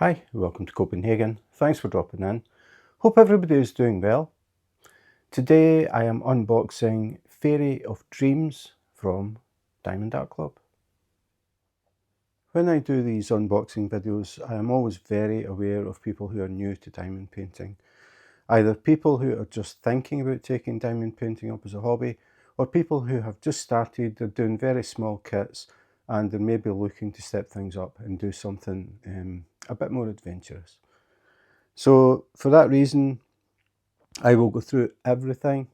Hi, welcome to Copenhagen. Thanks for dropping in. Hope everybody is doing well. Today I am unboxing Fairy of Dreams from Diamond Art Club. When I do these unboxing videos, I am always very aware of people who are new to diamond painting. Either people who are just thinking about taking diamond painting up as a hobby, or people who have just started, they're doing very small kits, and they're maybe looking to step things up and do something a bit more adventurous. So for that reason, I will go through everything.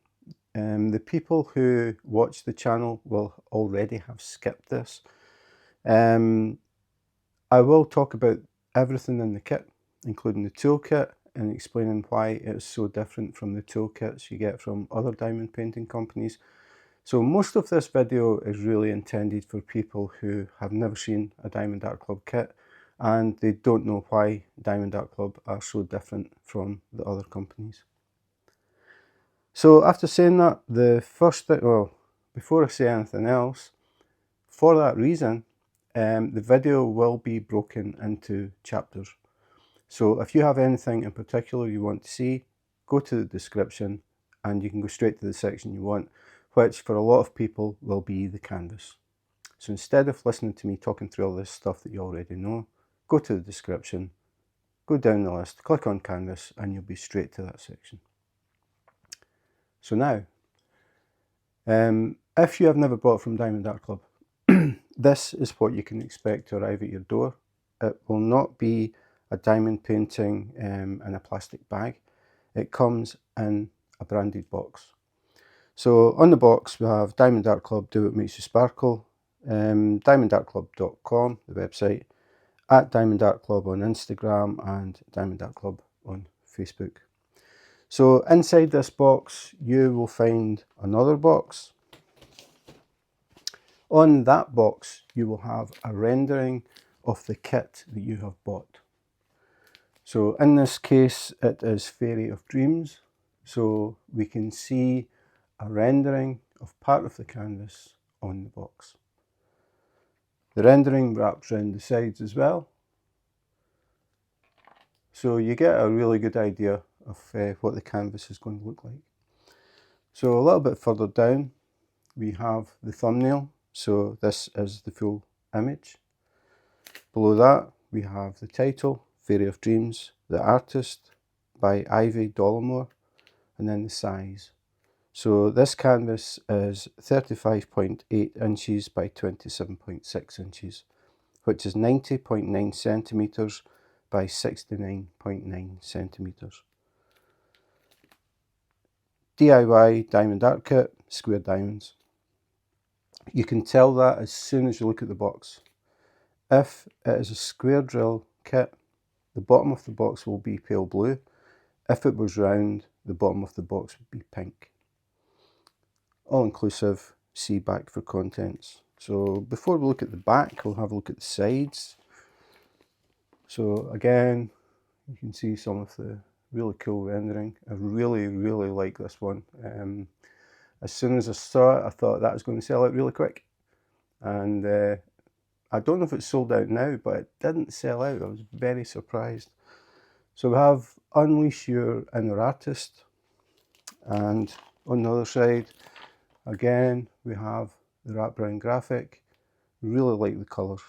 The people who watch the channel will already have skipped this. I will talk about everything in the kit, including the toolkit, and explaining why it is so different from the toolkits you get from other diamond painting companies. So most of this video is really intended for people who have never seen a Diamond Art Club kit and they don't know why Diamond Art Club are so different from the other companies. So after saying that, the first thing, well, before I say anything else, for that reason, the video will be broken into chapters. So if you have anything in particular you want to see, go to the description and you can go straight to the section you want, which for a lot of people will be the canvas. So instead of listening to me talking through all this stuff that you already know, go to the description, go down the list, click on canvas, and you'll be straight to that section. So now, if you have never bought from Diamond Art Club, this is what you can expect to arrive at your door. It will not be a diamond painting in a plastic bag. It comes in a branded box. So on the box we have Diamond Art Club, do what makes you sparkle, diamondartclub.com, the website, at Diamond Art Club on Instagram, and Diamond Art Club on Facebook. So inside this box you will find another box. On that box you will have a rendering of the kit that you have bought. So in this case it is Fairy of Dreams, so we can see a rendering of part of the canvas on the box. The rendering wraps around the sides as well, so you get a really good idea of what the canvas is going to look like. So a little bit further down we have the thumbnail, so this is the full image. Below that we have the title, Fairy of Dreams, the artist by Dolamore, and then the size. So this canvas is 35.8 inches by 27.6 inches, which is 90.9 centimeters by 69.9 centimeters. DIY diamond art kit, square diamonds. You can tell that as soon as you look at the box. If it is a square drill kit, the bottom of the box will be pale blue. If it was round, the bottom of the box would be pink. All inclusive, see back for contents. So before we look at the back, we'll have a look at the sides. So again, you can see some of the really cool rendering. I really like this one. As soon as I saw it, I thought that was going to sell out really quick. And I don't know if it's sold out now, but it didn't sell out. I was very surprised. So we have Unleash Your Inner Artist. And on the other side, again, we have the wraparound graphic. Really like the colours.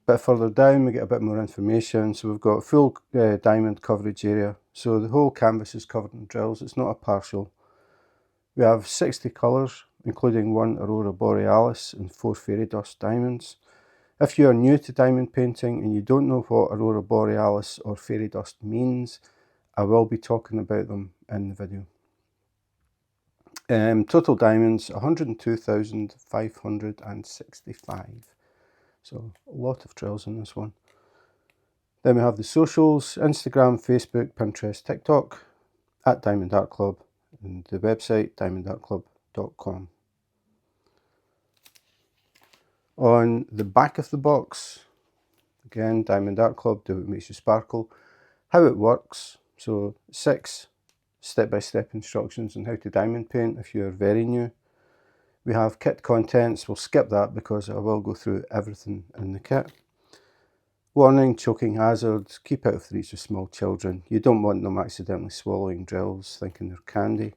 A bit further down we get a bit more information. So we've got full diamond coverage area. So the whole canvas is covered in drills. It's not a partial. We have 60 colours, including 1 Aurora Borealis and 4 Fairy Dust diamonds. If you are new to diamond painting and you don't know what Aurora Borealis or Fairy Dust means, I will be talking about them in the video. Total diamonds 102,565. So a lot of drills in this one. Then we have the socials, Instagram, Facebook, Pinterest, TikTok, at Diamond Art Club, and the website diamondartclub.com. On the back of the box, again, Diamond Art Club, do what makes you sparkle. How it works, so 6 step-by-step instructions on how to diamond paint if you're very new. We have kit contents. We'll skip that because I will go through everything in the kit. Warning, choking hazard, keep out of the reach of small children. You don't want them accidentally swallowing drills thinking they're candy.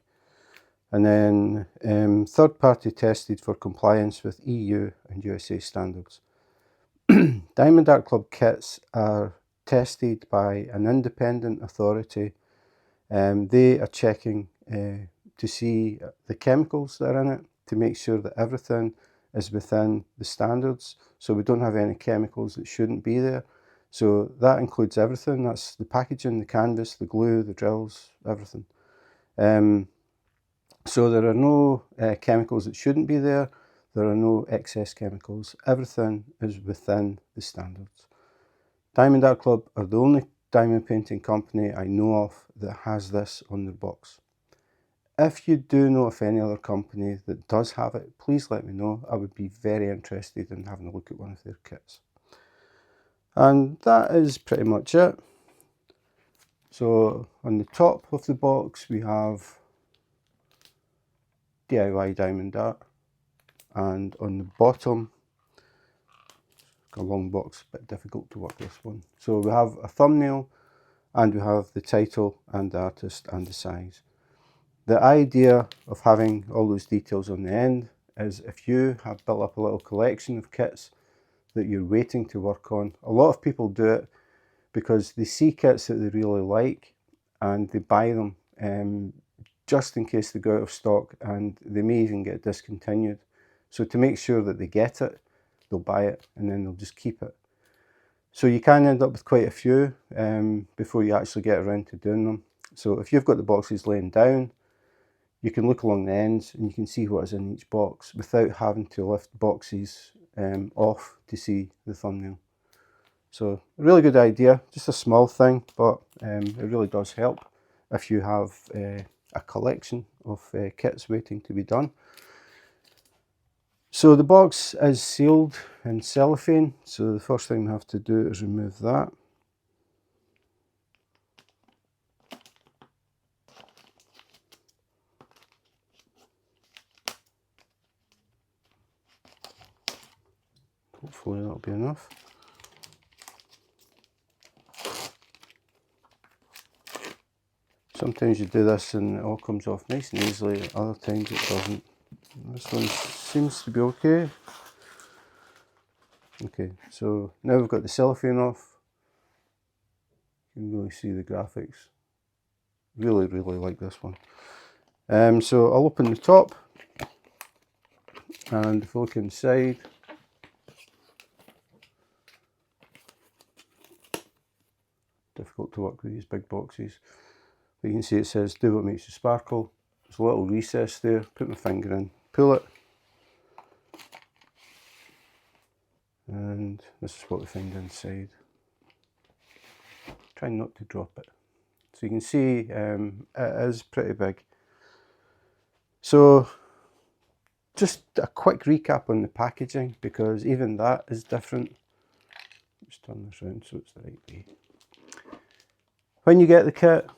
And then third party tested for compliance with EU and USA standards. Diamond Art Club kits are tested by an independent authority. They are checking to see the chemicals that are in it to make sure that everything is within the standards. So we don't have any chemicals that shouldn't be there. So that includes everything. That's the packaging, the canvas, the glue, the drills, everything. So there are no chemicals that shouldn't be there. There are no excess chemicals. Everything is within the standards. Diamond Art Club are the only diamond painting company I know of that has this on their box. If you do know of any other company that does have it, please let me know. I would be very interested in having a look at one of their kits. And that is pretty much it. So on the top of the box we have DIY Diamond Art, and on the bottom, a long box, a bit difficult to work this one. So we have a thumbnail and we have the title and the artist and the size. The idea of having all those details on the end is if you have built up a little collection of kits that you're waiting to work on. A lot of people do it because they see kits that they really like and they buy them just in case they go out of stock, and they may even get discontinued. So to make sure that they get it, they'll buy it and then they'll just keep it. So you can end up with quite a few before you actually get around to doing them. So if you've got the boxes laying down, you can look along the ends and you can see what is in each box without having to lift boxes off to see the thumbnail. So a really good idea, just a small thing, but it really does help if you have a collection of kits waiting to be done. So the box is sealed in cellophane, so the first thing we have to do is remove that. Hopefully that'll be enough. Sometimes you do this and it all comes off nice and easily, other times it doesn't. This one seems to be okay. Okay, so now we've got the cellophane off. You can really see the graphics. Really like this one. So I'll open the top, and if we look inside, difficult to work with these big boxes. But you can see it says do what makes you sparkle. There's a little recess there, put my finger in, pull it, and this is what we find inside. Try not to drop it. So you can see it is pretty big. So just a quick recap on the packaging, because even that is different. Let's turn this around so it's the right way. When you get the kit,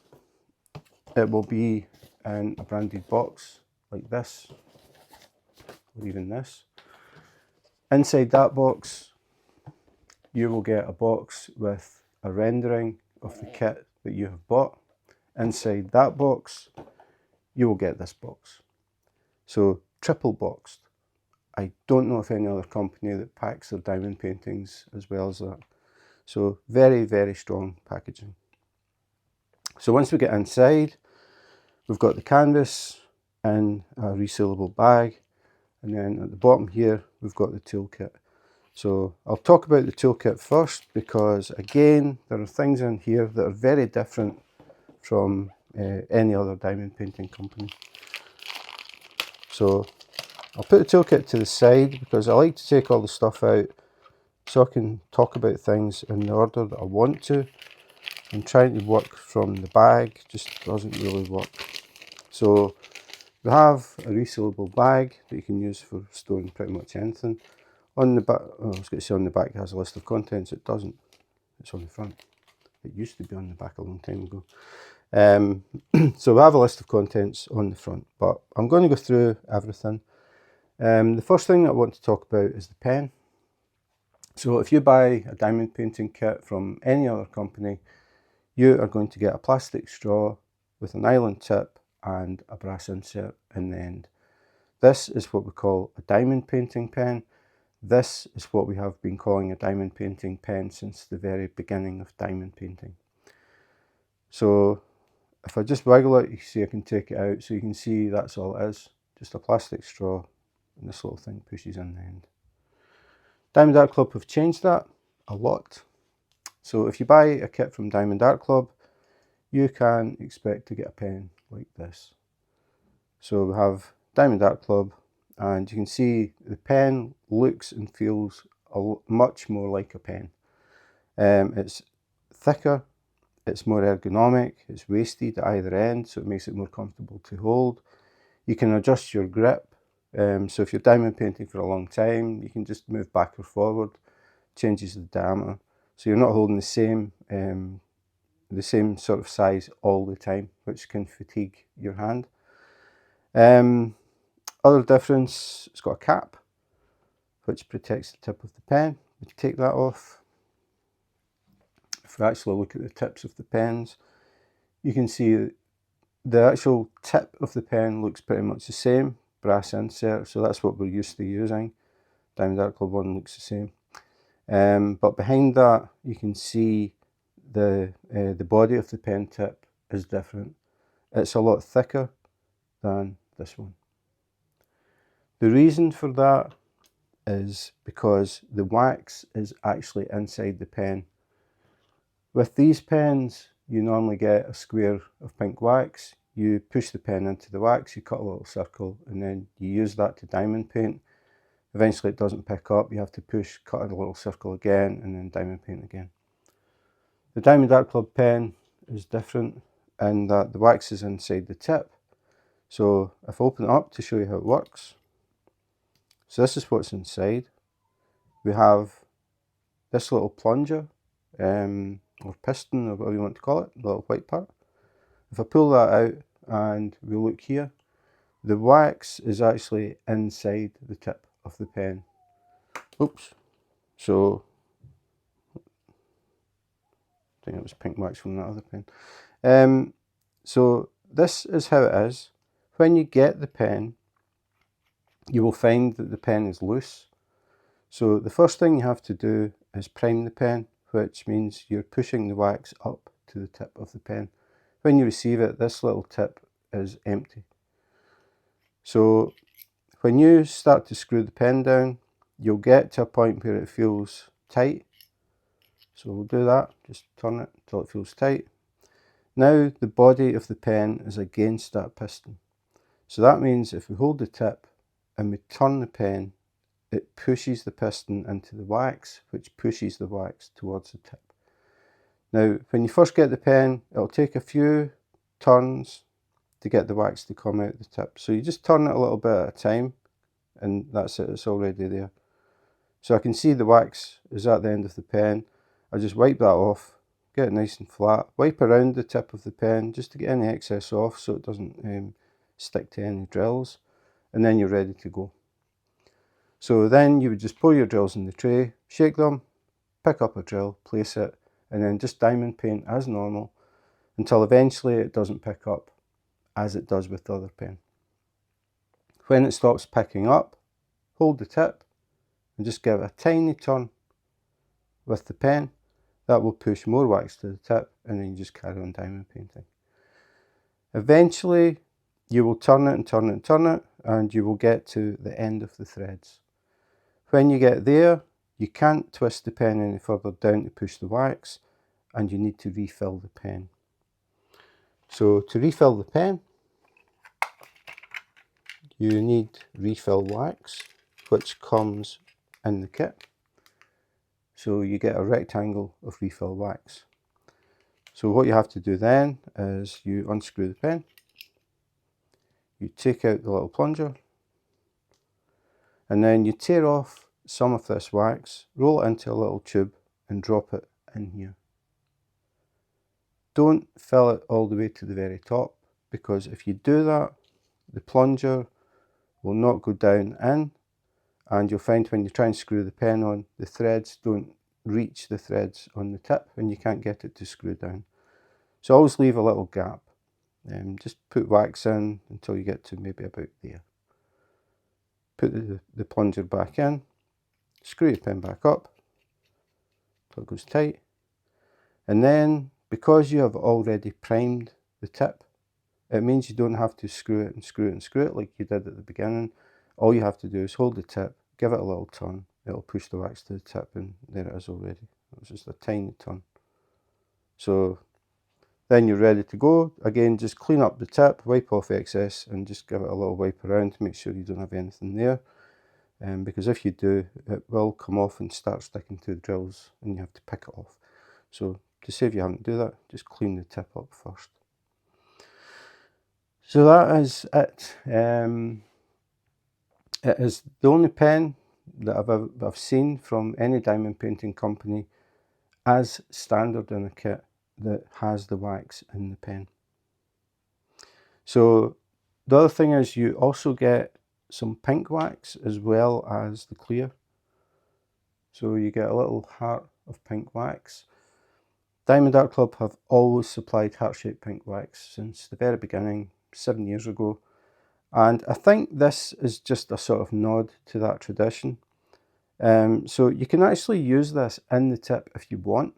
it will be in a branded box like this, or even this. Inside that box, you will get a box with a rendering of the kit that you have bought. Inside that box, you will get this box. So triple boxed. I don't know of any other company that packs their diamond paintings as well as that. So very strong packaging. So once we get inside, we've got the canvas in a resealable bag, and then at the bottom here we've got the toolkit. So I'll talk about the toolkit first, because again there are things in here that are very different from any other diamond painting company. So I'll put the toolkit to the side because I like to take all the stuff out so I can talk about things in the order that I want to. And trying to work from the bag just doesn't really work. So we have a resealable bag that you can use for storing pretty much anything. On the back, I was going to say on the back it has a list of contents. It doesn't. It's on the front. It used to be on the back a long time ago. So we have a list of contents on the front, but I'm going to go through everything. The first thing that I want to talk about is the pen. So if you buy a diamond painting kit from any other company, you are going to get a plastic straw with a nylon tip and a brass insert in the end. This is what we call a diamond painting pen. This is what we have been calling a diamond painting pen since the very beginning of diamond painting. So if I just wiggle it, you can see I can take it out, so you can see that's all it is, just a plastic straw, and this little thing pushes in the end. Diamond Art Club have changed that a lot. So if you buy a kit from Diamond Art Club, you can expect to get a pen like this. So we have Diamond Art Club, and you can see the pen looks and feels much more like a pen. It's thicker, it's more ergonomic, it's wasted at either end, so it makes it more comfortable to hold. You can adjust your grip, so if you're diamond painting for a long time, you can just move back or forward, changes the diameter, so you're not holding the same sort of size all the time, which can fatigue your hand. Other difference, it's got a cap which protects the tip of the pen. We can take that off. If we actually look at the tips of the pens, you can see the actual tip of the pen looks pretty much the same, brass insert, so that's what we're used to using. Diamond Art Club one looks the same. But behind that, you can see the body of the pen tip is different. It's a lot thicker than this one. The reason for that is because the wax is actually inside the pen. With these pens, you normally get a square of pink wax. You push the pen into the wax, you cut a little circle, and then you use that to diamond paint. Eventually it doesn't pick up, you have to push, cut a little circle again, and then diamond paint again. The Diamond Art Club pen is different in that the wax is inside the tip. So if I open it up to show you how it works, so this is what's inside. We have this little plunger, or piston, or whatever you want to call it, the little white part. If I pull that out and we look here, the wax is actually inside the tip of the pen. Oops. So, I think it was pink wax from that other pen. So this is how it is. When you get the pen, you will find that the pen is loose. So the first thing you have to do is prime the pen, which means you're pushing the wax up to the tip of the pen. When you receive it, this little tip is empty. So when you start to screw the pen down, you'll get to a point where it feels tight. So we'll do that, just turn it until it feels tight. Now the body of the pen is against that piston. So that means if we hold the tip and we turn the pen, it pushes the piston into the wax, which pushes the wax towards the tip. Now, when you first get the pen, it'll take a few turns to get the wax to come out the tip. So you just turn it a little bit at a time, and that's it, it's already there. So I can see the wax is at the end of the pen. I just wipe that off, get it nice and flat, wipe around the tip of the pen just to get any excess off so it doesn't stick to any drills, and then you're ready to go. So then you would just pour your drills in the tray, shake them, pick up a drill, place it, and then just diamond paint as normal until eventually it doesn't pick up as it does with the other pen. When it stops picking up, hold the tip and just give it a tiny turn with the pen. That will push more wax to the tip, and then you just carry on diamond painting. Eventually you will turn it and turn it and turn it, and you will get to the end of the threads. When you get there, you can't twist the pen any further down to push the wax, and you need to refill the pen. So to refill the pen, you need refill wax, which comes in the kit. So you get a rectangle of refill wax. So what you have to do then is you unscrew the pen, you take out the little plunger, and then you tear off some of this wax, roll it into a little tube and drop it in here. Don't fill it all the way to the very top, because if you do that, the plunger will not go down in and you'll find when you try and screw the pen on, the threads don't reach the threads on the tip and you can't get it to screw down. So always leave a little gap. Just put wax in until you get to maybe about there. Put the plunger back in, screw your pen back up until it goes tight, and then because you have already primed the tip, it means you don't have to screw it and screw it and screw it like you did at the beginning. All you have to do is hold the tip, give it a little turn, it'll push the wax to the tip, and there it is already. It's just a tiny turn. So then you're ready to go. Again, just clean up the tip, wipe off excess, and just give it a little wipe around to make sure you don't have anything there. Because if you do, it will come off and start sticking to the drills and you have to pick it off. So to save you having to do that, just clean the tip up first. So that is it. It is the only pen that I've seen from any diamond painting company as standard in a kit that has the wax in the pen. So the other thing is you also get some pink wax as well as the clear. So you get a little heart of pink wax. Diamond Art Club have always supplied heart-shaped pink wax since the very beginning, 7 years ago. And I think this is just a sort of nod to that tradition. So you can actually use this in the tip if you want,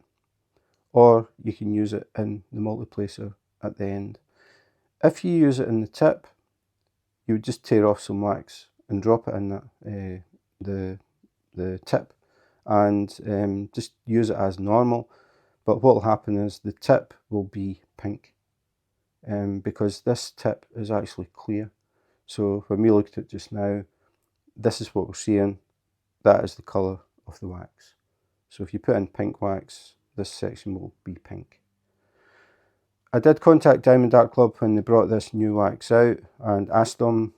or you can use it in the multiplacer at the end. If you use it in the tip, you would just tear off some wax and drop it in the tip and just use it as normal. But what will happen is the tip will be pink because this tip is actually clear. So when we looked at it just now, this is what we're seeing. That is the colour of the wax. So if you put in pink wax, this section will be pink. I did contact Diamond Art Club when they brought this new wax out and asked them,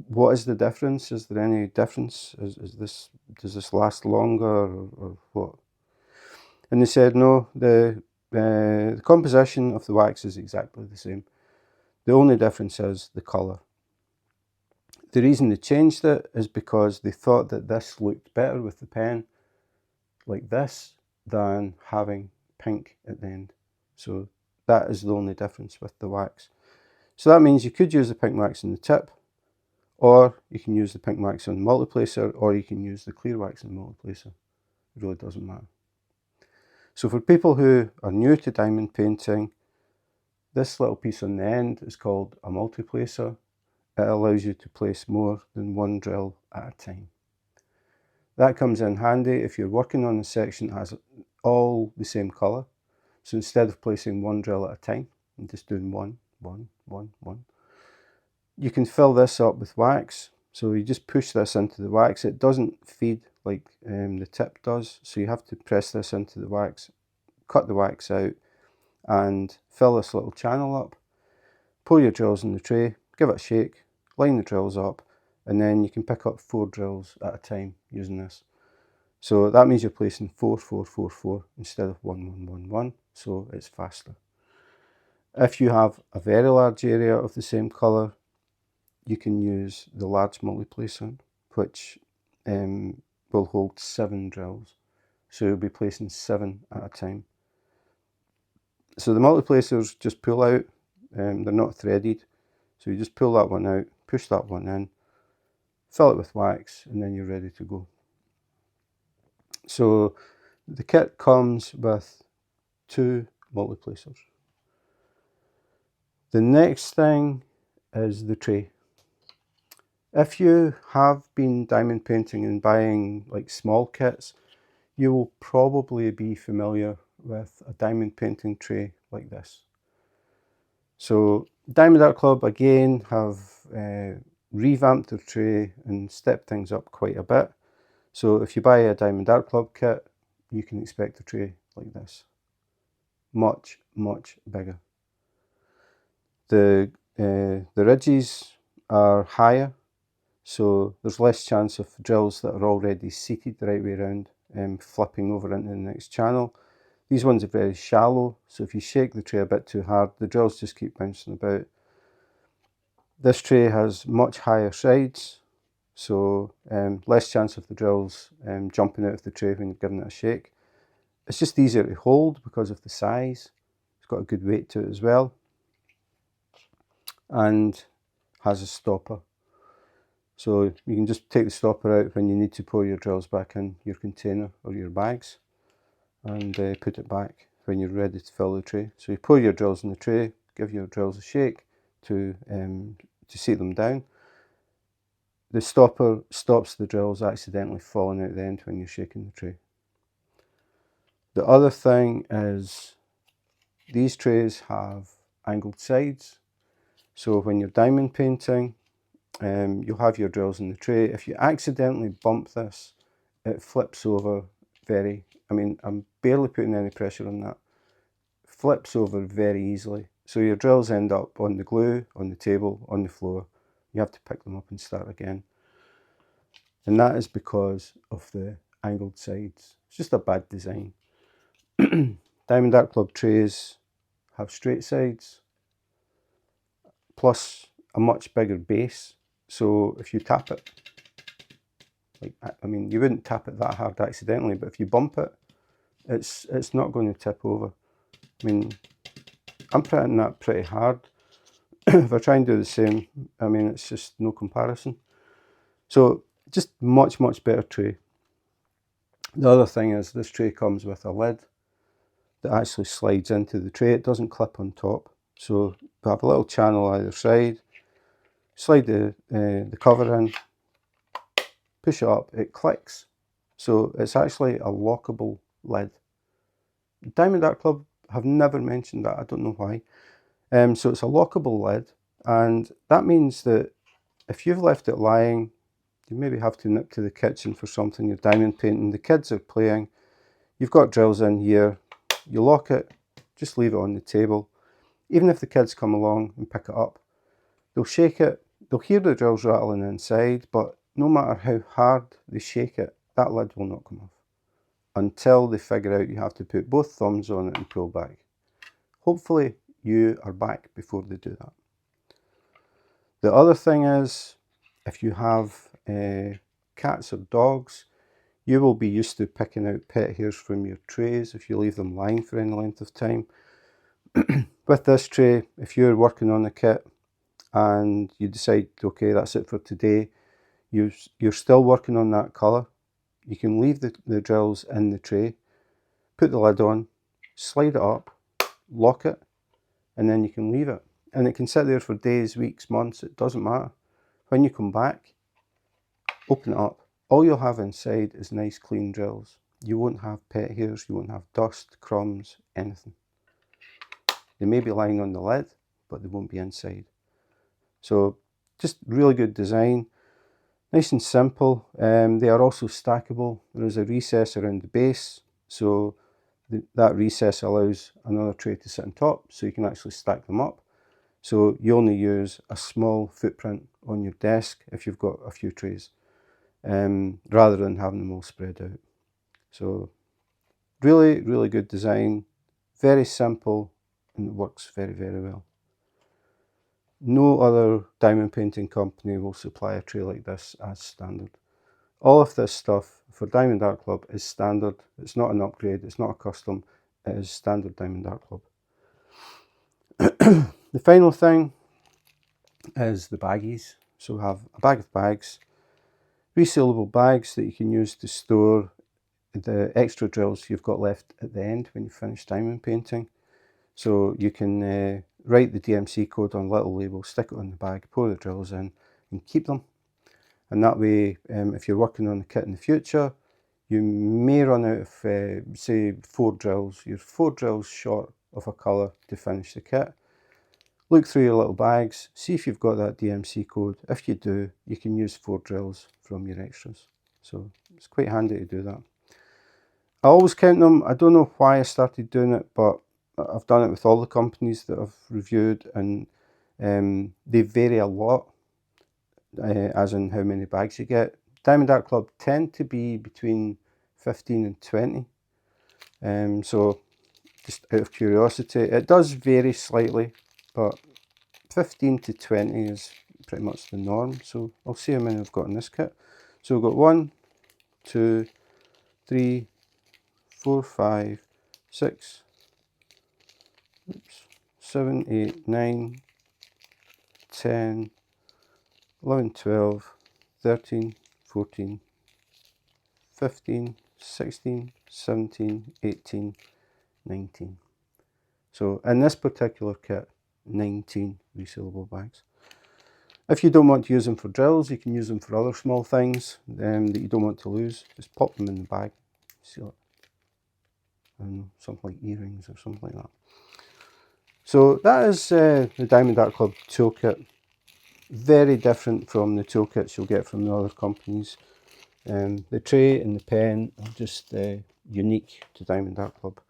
what is the difference? Is there any difference? Does this last longer or what? And they said no, the composition of the wax is exactly the same. The only difference is the colour. The reason they changed it is because they thought that this looked better with the pen like this than having pink at the end. So that is the only difference with the wax. So that means you could use the pink wax in the tip, or you can use the pink wax on the multiplacer, or you can use the clear wax in the multiplacer. It really doesn't matter. So for people who are new to diamond painting, this little piece on the end is called a multiplacer. It allows you to place more than one drill at a time. That comes in handy if you're working on a section that has all the same colour. So instead of placing one drill at a time and just doing one, you can fill this up with wax. So you just push this into the wax. It doesn't feed like the tip does. So you have to press this into the wax, cut the wax out and fill this little channel up. Pour your drills in the tray, give it a shake, line the drills up, and then you can pick up 4 drills at a time using this. So that means you're placing 4, 4, 4, 4 instead of 1, 1, 1, 1, so it's faster. If you have a very large area of the same colour, you can use the large multiplacer, which will hold 7 drills. So you'll be placing 7 at a time. So the multiplacers just pull out, they're not threaded. So you just pull that one out, push that one in, fill it with wax, and then you're ready to go. So the kit comes with 2 multiplacers. The next thing is the tray. If you have been diamond painting and buying like small kits, you will probably be familiar with a diamond painting tray like this. So Diamond Art Club again have revamped their tray and stepped things up quite a bit. So if you buy a Diamond Art Club kit, you can expect a tray like this. Much, much bigger. The ridges are higher, so there's less chance of drills that are already seated the right way around flipping over into the next channel. These ones are very shallow, so if you shake the tray a bit too hard, the drills just keep bouncing about. This tray has much higher sides, so less chance of the drills jumping out of the tray when you're giving it a shake. It's just easier to hold because of the size. It's got a good weight to it as well, and has a stopper. So you can just take the stopper out when you need to pour your drills back in your container or your bags, and put it back when you're ready to fill the tray. So you pour your drills in the tray, give your drills a shake to seat them down. The stopper stops the drills accidentally falling out the end when you're shaking the tray. The other thing is these trays have angled sides. So when you're diamond painting, you'll have your drills in the tray. If you accidentally bump this, it flips over I'm barely putting any pressure on that. Flips over very easily. So your drills end up on the glue, on the table, on the floor. You have to pick them up and start again. And that is because of the angled sides. It's just a bad design. Diamond Art Club trays have straight sides, plus a much bigger base. So if you tap it, you wouldn't tap it that hard accidentally, but if you bump it, it's not going to tip over. I'm printing that pretty hard. If I try and do the same, it's just no comparison. So just much better tray. The other thing is this tray comes with a lid that actually slides into the tray. It doesn't clip on top. So you have a little channel either side, slide the cover in, push it up, it clicks. So it's actually a lockable lid. Diamond Art Club have never mentioned that, I don't know why. So it's a lockable lid, and that means that if you've left it lying, you maybe have to nip to the kitchen for something, you're diamond painting, the kids are playing, you've got drills in here, you lock it, just leave it on the table. Even if the kids come along and pick it up, they'll shake it, they'll hear the drills rattling inside, but no matter how hard they shake it, that lid will not come off until they figure out you have to put both thumbs on it and pull back. Hopefully you are back before they do that. The other thing is, if you have cats or dogs, you will be used to picking out pet hairs from your trays if you leave them lying for any length of time. With this tray, if you're working on a kit and you decide, okay, that's it for today, you're still working on that colour, you can leave the drills in the tray, put the lid on, slide it up, lock it, and then you can leave it. And it can sit there for days, weeks, months, it doesn't matter. When you come back, open it up, all you'll have inside is nice clean drills. You won't have pet hairs, you won't have dust, crumbs, anything. They may be lying on the lid, but they won't be inside. So just really good design, nice and simple. They are also stackable. There is a recess around the base, so that recess allows another tray to sit on top, so you can actually stack them up. So you only use a small footprint on your desk if you've got a few trays, rather than having them all spread out. So really good design, very simple, and it works very well. No other diamond painting company will supply a tray like this as standard. All of this stuff for Diamond Art Club is standard. It's not an upgrade, it's not a custom, it is standard Diamond Art Club. The final thing is the baggies. So we have a bag of bags, resealable bags that you can use to store the extra drills you've got left at the end when you finish diamond painting. So you can write the DMC code on a little label, stick it on the bag, pour the drills in and keep them. And that way, if you're working on the kit in the future, you may run out of, say, 4 drills. You're 4 drills short of a colour to finish the kit. Look through your little bags, see if you've got that DMC code. If you do, you can use 4 drills from your extras. So it's quite handy to do that. I always count them. I don't know why I started doing it, but I've done it with all the companies that I've reviewed, and they vary a lot, as in how many bags you get. Diamond Art Club tend to be between 15 and 20. So just out of curiosity, it does vary slightly, but 15 to 20 is pretty much the norm. So I'll see how many I've got in this kit. So we've got 1, 2, 3, 4, 5, 6, 7, 8, 9, 10, 11, 12, 13, 14, 15, 16, 17, 18, 19. So in this particular kit, 19 resealable bags. If you don't want to use them for drills, you can use them for other small things that you don't want to lose. Just pop them in the bag, seal it, and something like earrings or something like that. So that is the Diamond Art Club toolkit. Very different from the toolkits you'll get from the other companies. The tray and the pen are just unique to Diamond Art Club.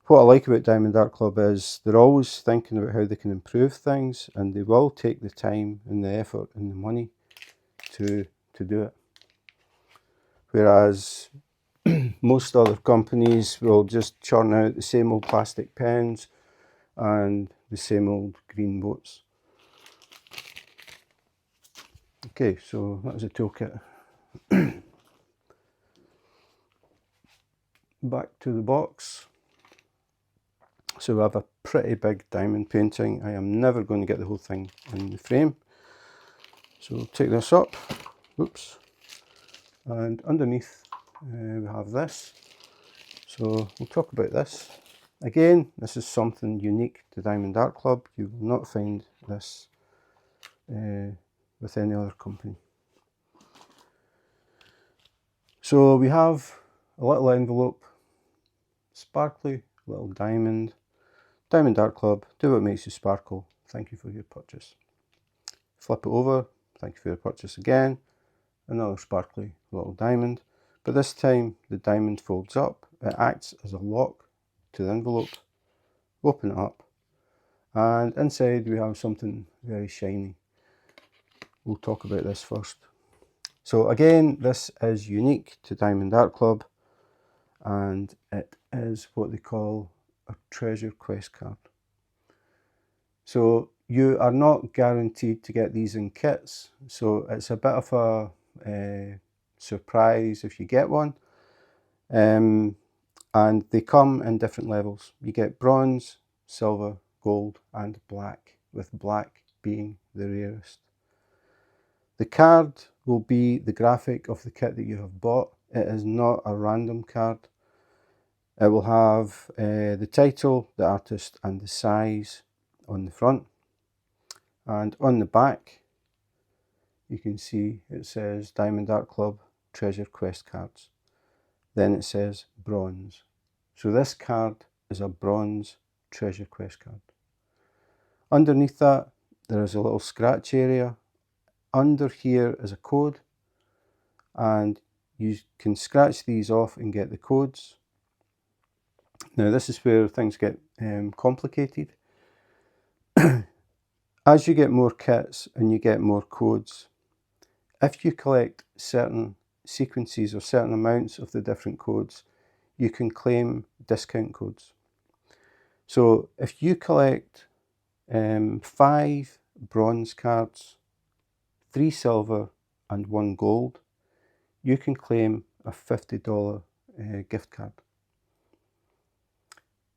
What I like about Diamond Art Club is they're always thinking about how they can improve things, and they will take the time and the effort and the money to do it. Whereas most other companies will just churn out the same old plastic pens and the same old green boats. Okay, so that was a toolkit. Back to the box. So we have a pretty big diamond painting. I am never going to get the whole thing in the frame. So we'll take this up. Oops. And underneath we have this. So we'll talk about this. Again, this is something unique to Diamond Art Club. You will not find this with any other company. So we have a little envelope, sparkly little diamond. Diamond Art Club, do what makes you sparkle. Thank you for your purchase. Flip it over. Thank you for your purchase again. Another sparkly little diamond. But this time the diamond folds up. It acts as a lock to the envelope. Open it up. And inside we have something very shiny. We'll talk about this first. So again, this is unique to Diamond Art Club. And it is what they call a treasure quest card. So you are not guaranteed to get these in kits, so it's a bit of a surprise if you get one. And they come in different levels. You get bronze, silver, gold and black, with black being the rarest. The card will be the graphic of the kit that you have bought. It is not a random card. It will have the title, the artist and the size on the front. And on the back you can see it says Diamond Art Club Treasure Quest Cards. Then it says bronze. So this card is a bronze Treasure Quest card. Underneath that there is a little scratch area. Under here is a code, and you can scratch these off and get the codes. Now this is where things get complicated. As you get more kits and you get more codes, if you collect certain sequences or certain amounts of the different codes, you can claim discount codes. So if you collect 5 bronze cards, 3 silver and 1 gold, you can claim a $50 gift card.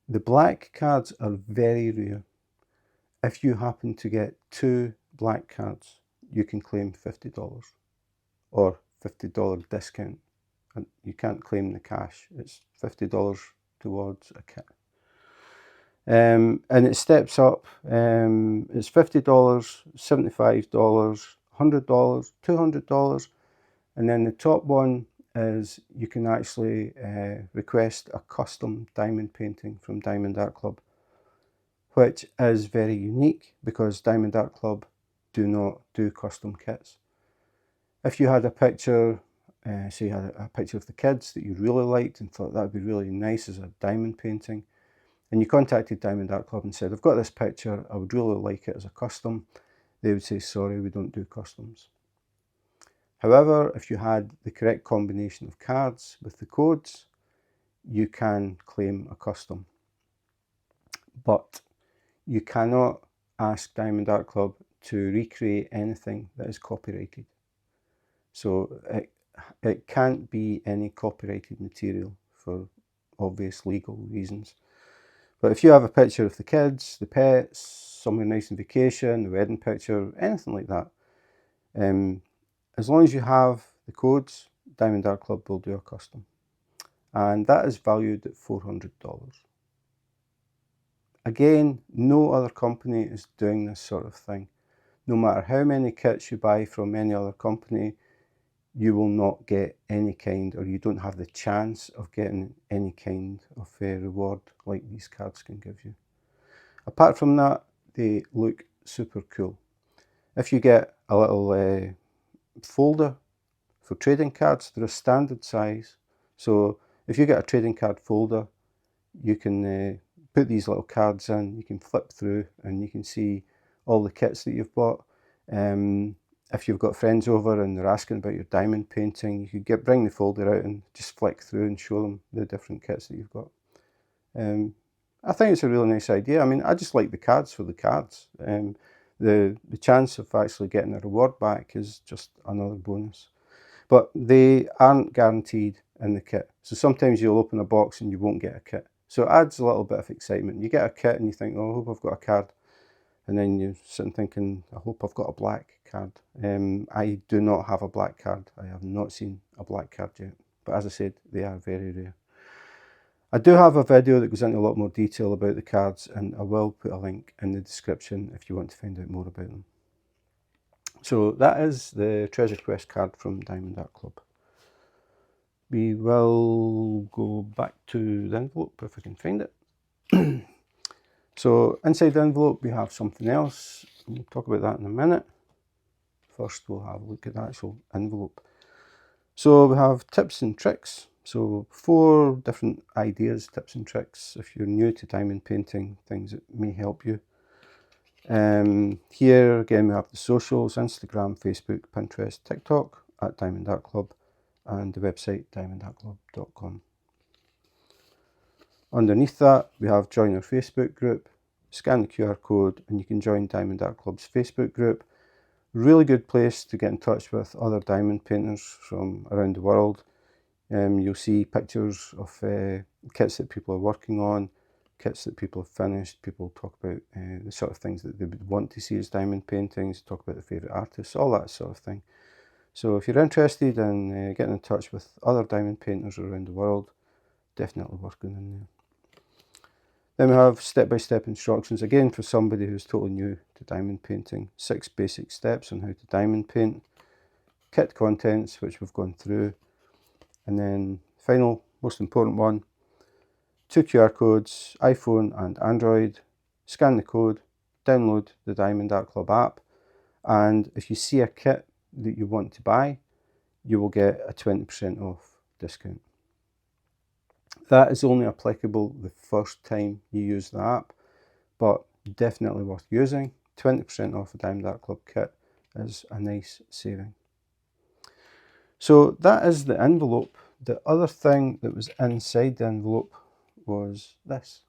The black cards are very rare. If you happen to get 2 black cards, you can claim $50 or $50 discount. And you can't claim the cash. It's $50 towards a kit. And it steps up. It's $50, $75, $100, $200, and then the top one is you can actually request a custom diamond painting from Diamond Art Club, which is very unique because Diamond Art Club do not do custom kits. If you had a picture, say you had a picture of the kids that you really liked and thought that would be really nice as a diamond painting, and you contacted Diamond Art Club and said, I've got this picture, I would really like it as a custom, they would say, sorry, we don't do customs. However, if you had the correct combination of cards with the codes, you can claim a custom. But you cannot ask Diamond Art Club to recreate anything that is copyrighted. So it can't be any copyrighted material for obvious legal reasons. But if you have a picture of the kids, the pets, somewhere nice on vacation, the wedding picture, anything like that, as long as you have the codes, Diamond Art Club will do a custom. And that is valued at $400. Again, no other company is doing this sort of thing. No matter how many kits you buy from any other company, you will not get any kind, or you don't have the chance of getting any kind of reward like these cards can give you. Apart from that, they look super cool. If you get a little folder for trading cards, they're a standard size. So if you get a trading card folder, you can put these little cards in, you can flip through and you can see all the kits that you've bought. If you've got friends over and they're asking about your diamond painting, you could bring the folder out and just flick through and show them the different kits that you've got. I think it's a really nice idea. I mean, I just like the cards for the cards. The chance of actually getting a reward back is just another bonus. But they aren't guaranteed in the kit. So sometimes you'll open a box and you won't get a kit. So it adds a little bit of excitement. You get a kit and you think, oh, I hope I've got a card. And then you're sitting thinking, I hope I've got a black card. I do not have a black card. I have not seen a black card yet. But as I said, they are very rare. I do have a video that goes into a lot more detail about the cards, and I will put a link in the description if you want to find out more about them. So that is the Treasure Quest card from Diamond Art Club. We will go back to the envelope if I can find it. So inside the envelope we have something else. We'll talk about that in a minute. First we'll have a look at the actual envelope. So we have tips and tricks. So 4 different ideas, tips and tricks if you're new to diamond painting, things that may help you. Here again we have the socials, Instagram, Facebook, Pinterest, TikTok at Diamond Art Club, and the website diamondartclub.com. Underneath that we have join our Facebook group, scan the QR code and you can join Diamond Art Club's Facebook group. Really good place to get in touch with other diamond painters from around the world. You'll see pictures of kits that people are working on, kits that people have finished. People talk about the sort of things that they would want to see as diamond paintings, talk about their favourite artists, all that sort of thing. So if you're interested in getting in touch with other diamond painters around the world, definitely worth going in there. Then we have step-by-step instructions, again for somebody who's totally new to diamond painting. 6 basic steps on how to diamond paint, kit contents, which we've gone through, and then final, most important one, 2 QR codes, iPhone and Android. Scan the code, download the Diamond Art Club app, and if you see a kit that you want to buy, you will get a 20% off discount. That is only applicable the first time you use the app, but definitely worth using. 20% off a Diamond Art Club kit is a nice saving. So that is the envelope. The other thing that was inside the envelope was this.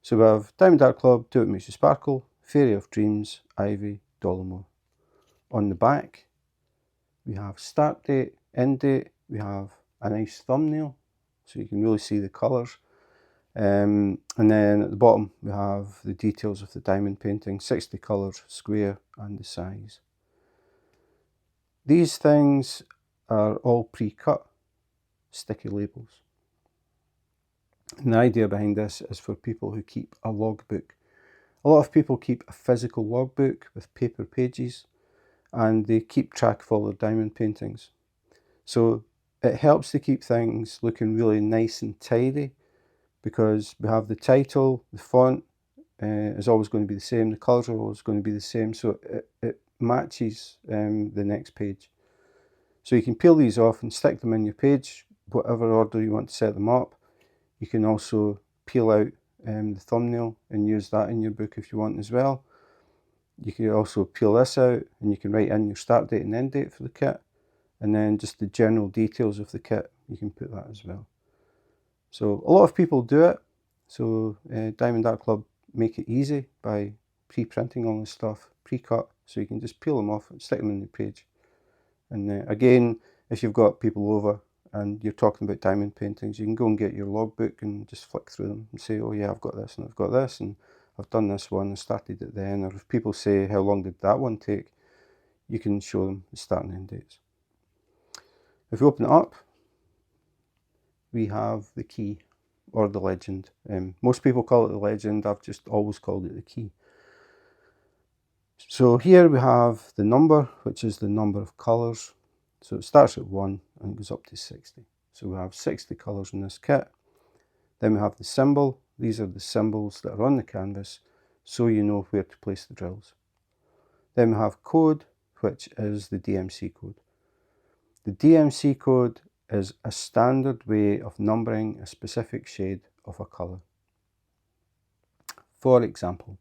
So we have Diamond Art Club, Do It Makes You Sparkle, Fairy of Dreams, Ivy, Dolamore. On the back we have start date, end date, we have a nice thumbnail so you can really see the colours. And then at the bottom we have the details of the diamond painting, 60 colours, square and the size. These things are all pre-cut sticky labels. And the idea behind this is for people who keep a logbook. A lot of people keep a physical logbook with paper pages and they keep track of all their diamond paintings. So it helps to keep things looking really nice and tidy because we have the title, the font is always going to be the same, the colours are always going to be the same, so it matches the next page. So you can peel these off and stick them in your page, whatever order you want to set them up. You can also peel out the thumbnail and use that in your book if you want as well. You can also peel this out and you can write in your start date and end date for the kit, and then just the general details of the kit, you can put that as well. So a lot of people do it, so Diamond Art Club make it easy by pre-printing all this stuff, pre-cut, so you can just peel them off and stick them in the page. And again, if you've got people over and you're talking about diamond paintings, you can go and get your logbook and just flick through them and say, oh yeah, I've got this and I've got this and I've done this one and started it then. Or if people say, how long did that one take, you can show them the start and end dates. If we open it up, we have the key or the legend. Most people call it the legend. I've just always called it the key. So here we have the number, which is the number of colours. So it starts at 1 and it goes up to 60. So we have 60 colours in this kit. Then we have the symbol. These are the symbols that are on the canvas, so you know where to place the drills. Then we have code, which is the DMC code. The DMC code is a standard way of numbering a specific shade of a colour. For example,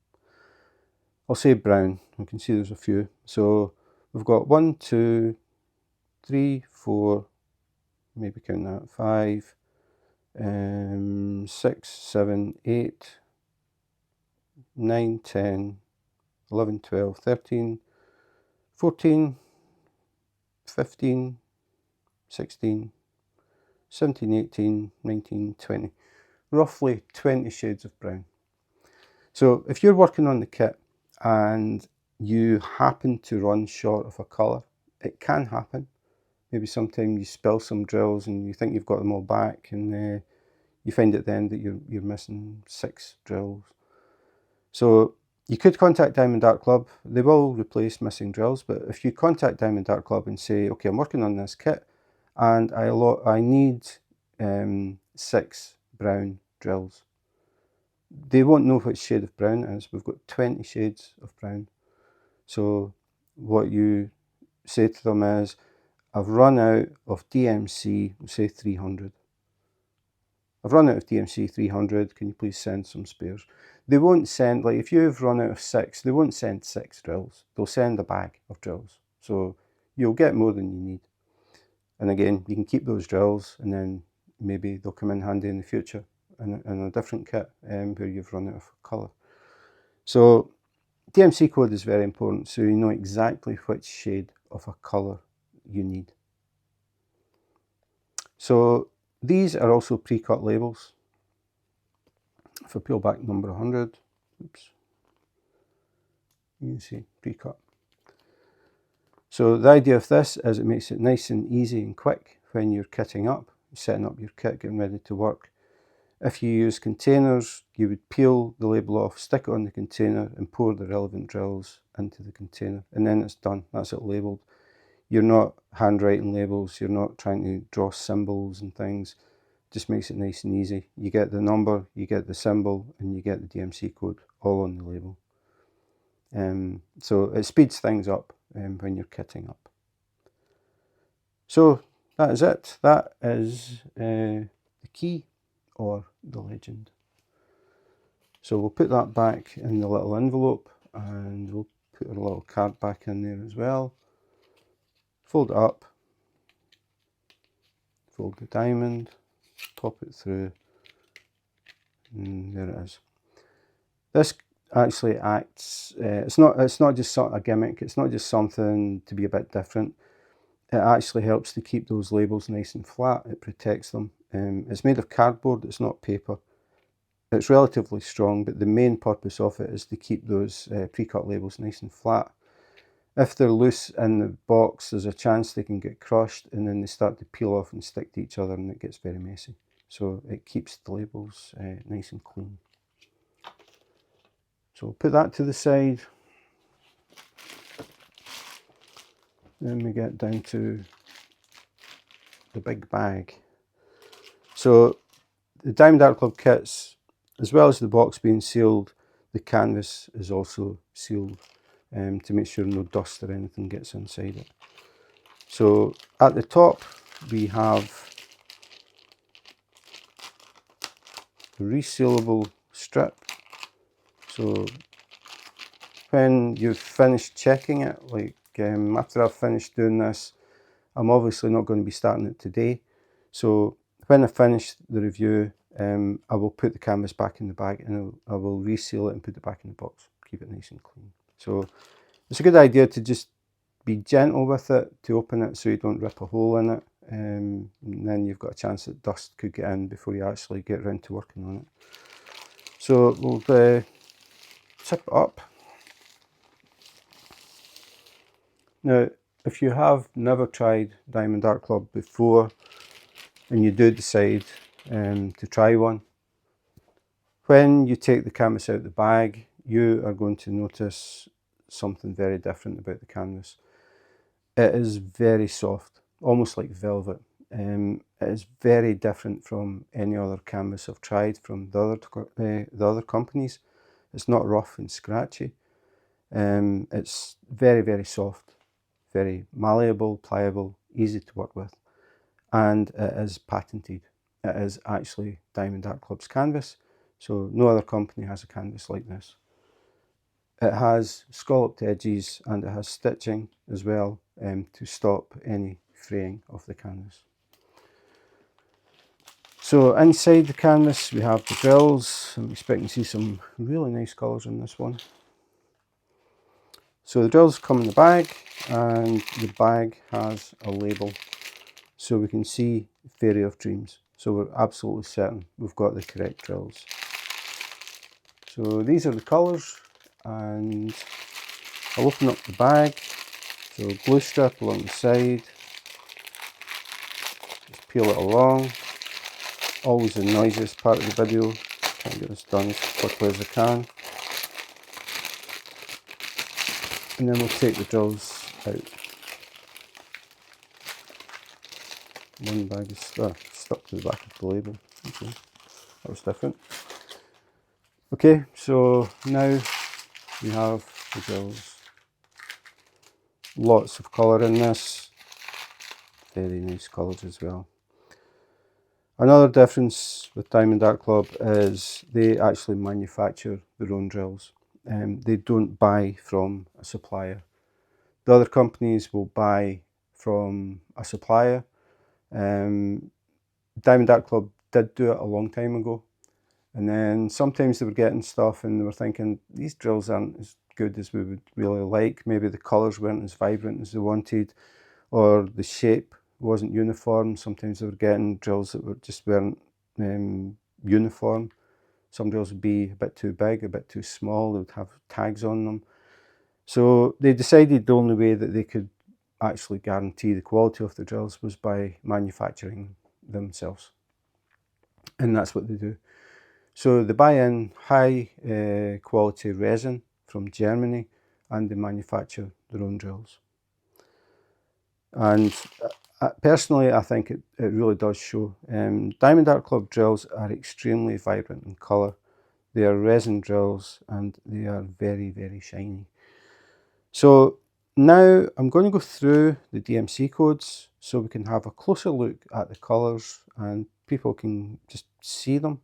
I'll say brown. You can see there's a few. So we've got 1, 2, 3, 4, maybe count that, 5, 6, 7, 8, 9, 10, 11, 12, 13, 14, 15, 16, 17, 18, 19, 20. Roughly 20 shades of brown. So if you're working on the kit and you happen to run short of a colour, it can happen. Maybe sometime you spill some drills and you think you've got them all back, and you find at the end that you're missing 6 drills. So you could contact Diamond Art Club. They will replace missing drills, but if you contact Diamond Art Club and say, okay, I'm working on this kit and I need 6 brown drills, they won't know which shade of brown it is. We've got 20 shades of brown. So what you say to them is, I've run out of DMC, say 300. I've run out of DMC 300, can you please send some spares? They won't send, like if you've run out of 6, they won't send 6 drills. They'll send a bag of drills. So you'll get more than you need. And again, you can keep those drills and then maybe they'll come in handy in the future in a different kit where you've run out of colour. So DMC code is very important, so you know exactly which shade of a colour you need. So these are also pre-cut labels. If I peel back number 100, oops, you can see pre-cut. So the idea of this is it makes it nice and easy and quick when you're kitting up, setting up your kit, getting ready to work. If you use containers, you would peel the label off, stick it on the container and pour the relevant drills into the container, and then it's done. That's it labelled. You're not handwriting labels, you're not trying to draw symbols and things. It just makes it nice and easy. You get the number, you get the symbol, and you get the DMC code all on the label. So it speeds things up when you're kitting up. So that is it. That is the key or the legend. So we'll put that back in the little envelope and we'll put a little card back in there as well. Fold it up, fold the diamond, pop it through, and there it is. This actually acts, it's not just sort of a gimmick, it's not just something to be a bit different. It actually helps to keep those labels nice and flat, it protects them. It's made of cardboard, it's not paper. It's relatively strong, but the main purpose of it is to keep those pre-cut labels nice and flat. If they're loose in the box, there's a chance they can get crushed and then they start to peel off and stick to each other and it gets very messy. So it keeps the labels nice and clean. So we'll put that to the side. Then we get down to the big bag. So the Diamond Art Club kits, as well as the box being sealed, the canvas is also sealed to make sure no dust or anything gets inside it. So at the top we have the resealable strip. So when you've finished checking it, like after I've finished doing this, I'm obviously not going to be starting it today. So when I finish the review, I will put the canvas back in the bag and I will reseal it and put it back in the box. keep it nice and clean. So it's a good idea to just be gentle with it, to open it so you don't rip a hole in it, and then you've got a chance that dust could get in before you actually get around to working on it. So we'll tip it up. Now, if you have never tried Diamond Art Club before and you do decide to try one, when you take the canvas out of the bag, you are going to notice something very different about the canvas. It is very soft, almost like velvet. It is very different from any other canvas I've tried from the other companies. It's not rough and scratchy. It's very, very soft, very malleable, pliable, easy to work with, and it is patented. It is actually Diamond Art Club's canvas, so no other company has a canvas like this. It has scalloped edges and it has stitching as well to stop any fraying of the canvas. So inside the canvas we have the drills. I'm expecting to see some really nice colours in this one. So the drills come in the bag, and the bag has a label so we can see Fairy of Dreams. So we're absolutely certain we've got the correct drills. So these are the colours, and I'll open up the bag. So glue strip along the side, just peel it along. Always the noisiest part of the video, try and get this done as quickly as I can. And then we'll take the drills out. One bag is stuck to the back of the label. Okay, that was different. Okay, so now we have the drills. Lots of colour in this, very nice colours as well. Another difference with Diamond Art Club is they actually manufacture their own drills. They don't buy from a supplier. The other companies will buy from a supplier. Diamond Art Club did do it a long time ago, and then sometimes they were getting stuff and they were thinking these drills aren't as good as we would really like. Maybe the colours weren't as vibrant as they wanted, or the shape wasn't uniform. Sometimes they were getting drills that just weren't uniform. Some drills would be a bit too big, a bit too small, they would have tags on them. So they decided the only way that they could actually guarantee the quality of the drills was by manufacturing themselves. And that's what they do. So they buy in high quality resin from Germany, and they manufacture their own drills. And personally, I think it really does show. Diamond Art Club drills are extremely vibrant in colour. They are resin drills and they are very, very shiny. So now I'm going to go through the DMC codes so we can have a closer look at the colours and people can just see them.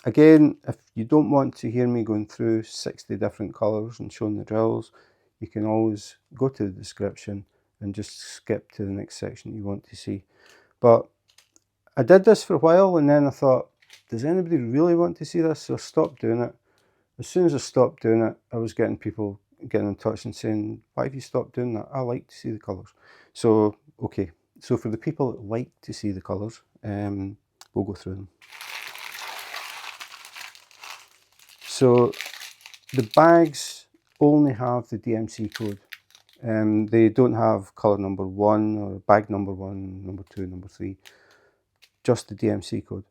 Again, if you don't want to hear me going through 60 different colours and showing the drills, you can always go to the description and just skip to the next section you want to see. But I did this for a while and then I thought, does anybody really want to see this? So I stopped doing it. As soon as I stopped doing it, I was getting people getting in touch and saying, why have you stopped doing that? I like to see the colours. So, okay. So for the people that like to see the colours, we'll go through them. So the bags only have the DMC code. They don't have colour number 1 or bag number 1, number 2, number 3, just the DMC code.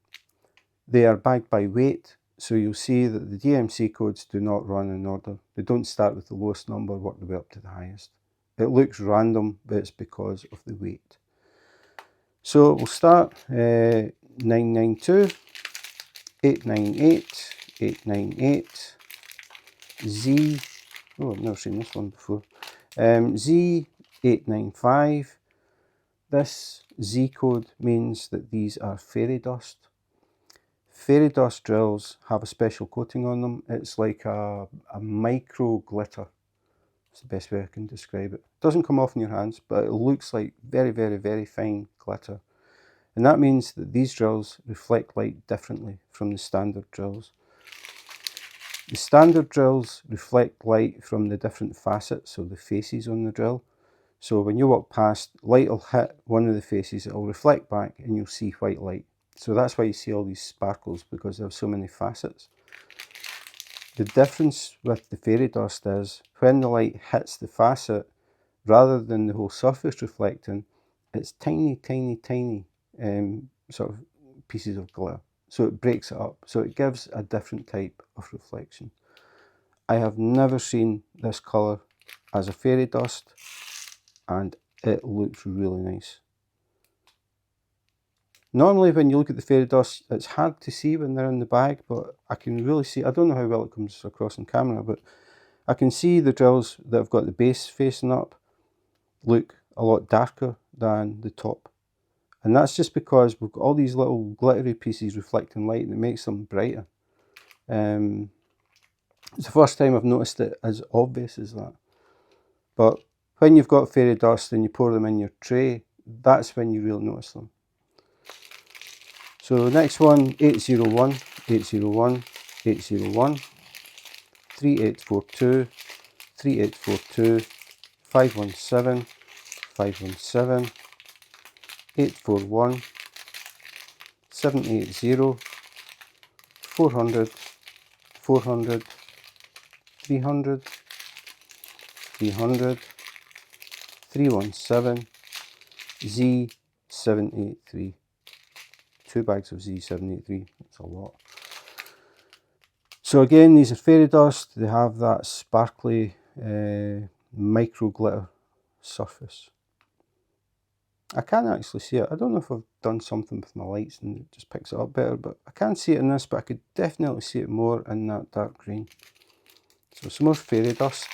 They are bagged by weight, so you'll see that the DMC codes do not run in order. They don't start with the lowest number, work their way up to the highest. It looks random, but it's because of the weight. So we'll start 992, 898, 898, Z, oh I've never seen this one before, Z895. This Z code means that these are fairy dust. Fairy dust drills have a special coating on them. It's like a micro glitter. It's the best way I can describe it. It doesn't come off in your hands, but it looks like very, very, very fine glitter. And that means that these drills reflect light differently from the standard drills. The standard drills reflect light from the different facets, or the faces on the drill. So when you walk past, light will hit one of the faces, it will reflect back and you'll see white light. So that's why you see all these sparkles, because there are so many facets. The difference with the fairy dust is when the light hits the facet, rather than the whole surface reflecting, it's tiny, tiny, tiny sort of pieces of glitter. So it breaks it up. So it gives a different type of reflection. I have never seen this colour as a fairy dust, and it looks really nice. Normally when you look at the fairy dust, it's hard to see when they're in the bag, but I can really see, I don't know how well it comes across in camera, but I can see the drills that have got the base facing up look a lot darker than the top. And that's just because we've got all these little glittery pieces reflecting light that makes them brighter. It's the first time I've noticed it as obvious as that. But when you've got fairy dust and you pour them in your tray, that's when you really notice them. So next one, 801, 801, 801, 3842, 3842, 517, 517, 841, 780, 400, 400, 300, 300, 317, Z783. 2 bags of Z783, that's a lot. So again, these are fairy dust, they have that sparkly micro glitter surface. I can actually see it. I don't know if I've done something with my lights and it just picks it up better, but I can see it in this, but I could definitely see it more in that dark green. So some more fairy dust,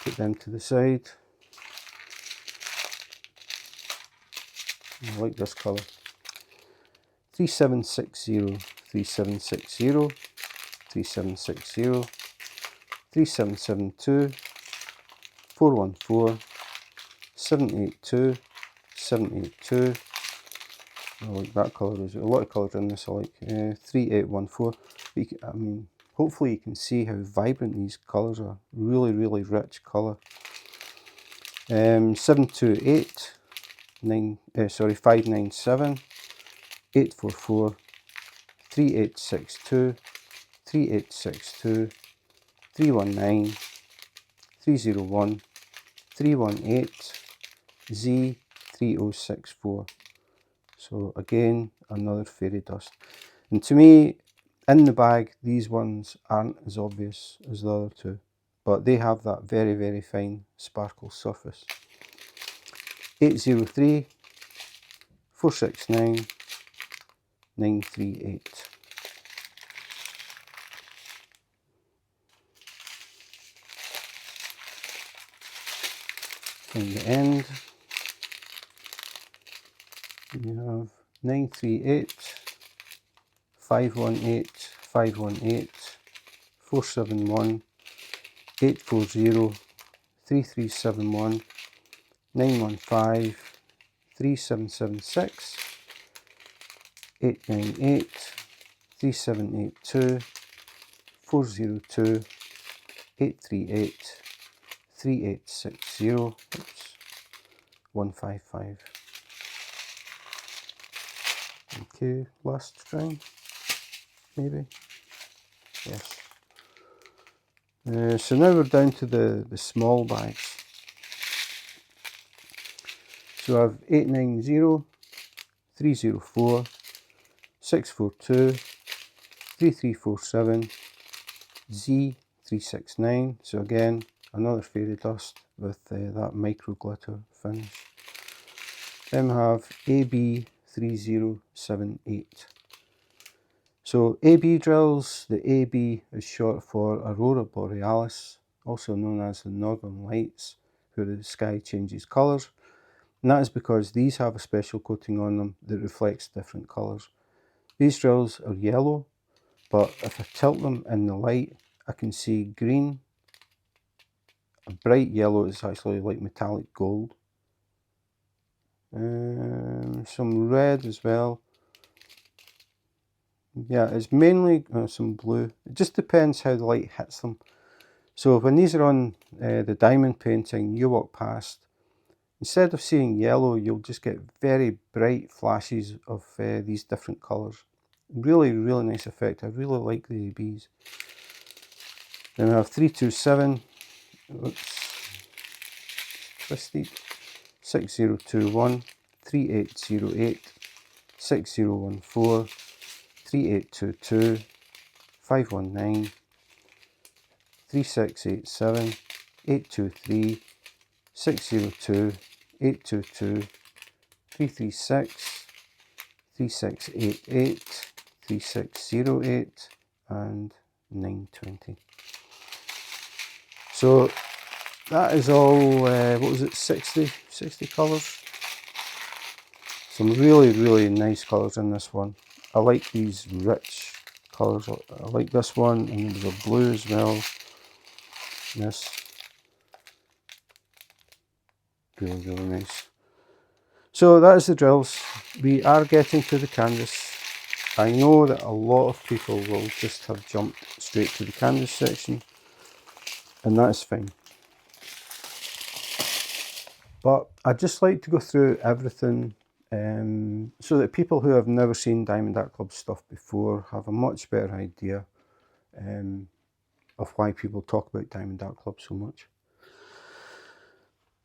put them to the side. I like this colour. 3760, 3760, 3760, 3772, 414, 782, 782. I like that colour. There's a lot of colours in this I like. 3814. But I mean, hopefully you can see how vibrant these colours are. Really, really rich colour. 728, 597, 844, 3862, 3862, 319, 301, 318, Z3064. So again, another fairy dust. And to me, in the bag, these ones aren't as obvious as the other two, but they have that very, very fine sparkle surface. 803, 469, 938. In the end, we have 938, 518, 518, 471, 840, 3371, 915, 3776, 898, 3782, 402, 838, 3860, oops, 155. Okay, last string, maybe, yes. So now we're down to the small bags. So I have 890, 304, 642, 3347, Z369. So again, another fairy dust with that micro glitter finish. Then we have AB3078. So AB drills, the AB is short for Aurora Borealis, also known as the Northern Lights, where the sky changes colours. And that is because these have a special coating on them that reflects different colours. These drills are yellow, but if I tilt them in the light, I can see green. A bright yellow is actually like metallic gold. Some red as well. Yeah, it's mainly some blue. It just depends how the light hits them. So when these are on the diamond painting, you walk past, instead of seeing yellow, you'll just get very bright flashes of these different colours. Really, really nice effect. I really like the ABs. Then we have 327, oops, twisted, 6021, 3808, 6014, 3822, 519, 3687, 823, 602, 822, 336, 3688, 3608 and 920. So that is all, what was it, 60 colours? Some really, really nice colours in this one. I like these rich colours. I like this one, and there's a blue as well. This, really, really nice. So that is the drills. We are getting to the canvas. I know that a lot of people will just have jumped straight to the canvas section, and that is fine. But I'd just like to go through everything so that people who have never seen Diamond Art Club stuff before have a much better idea of why people talk about Diamond Art Club so much.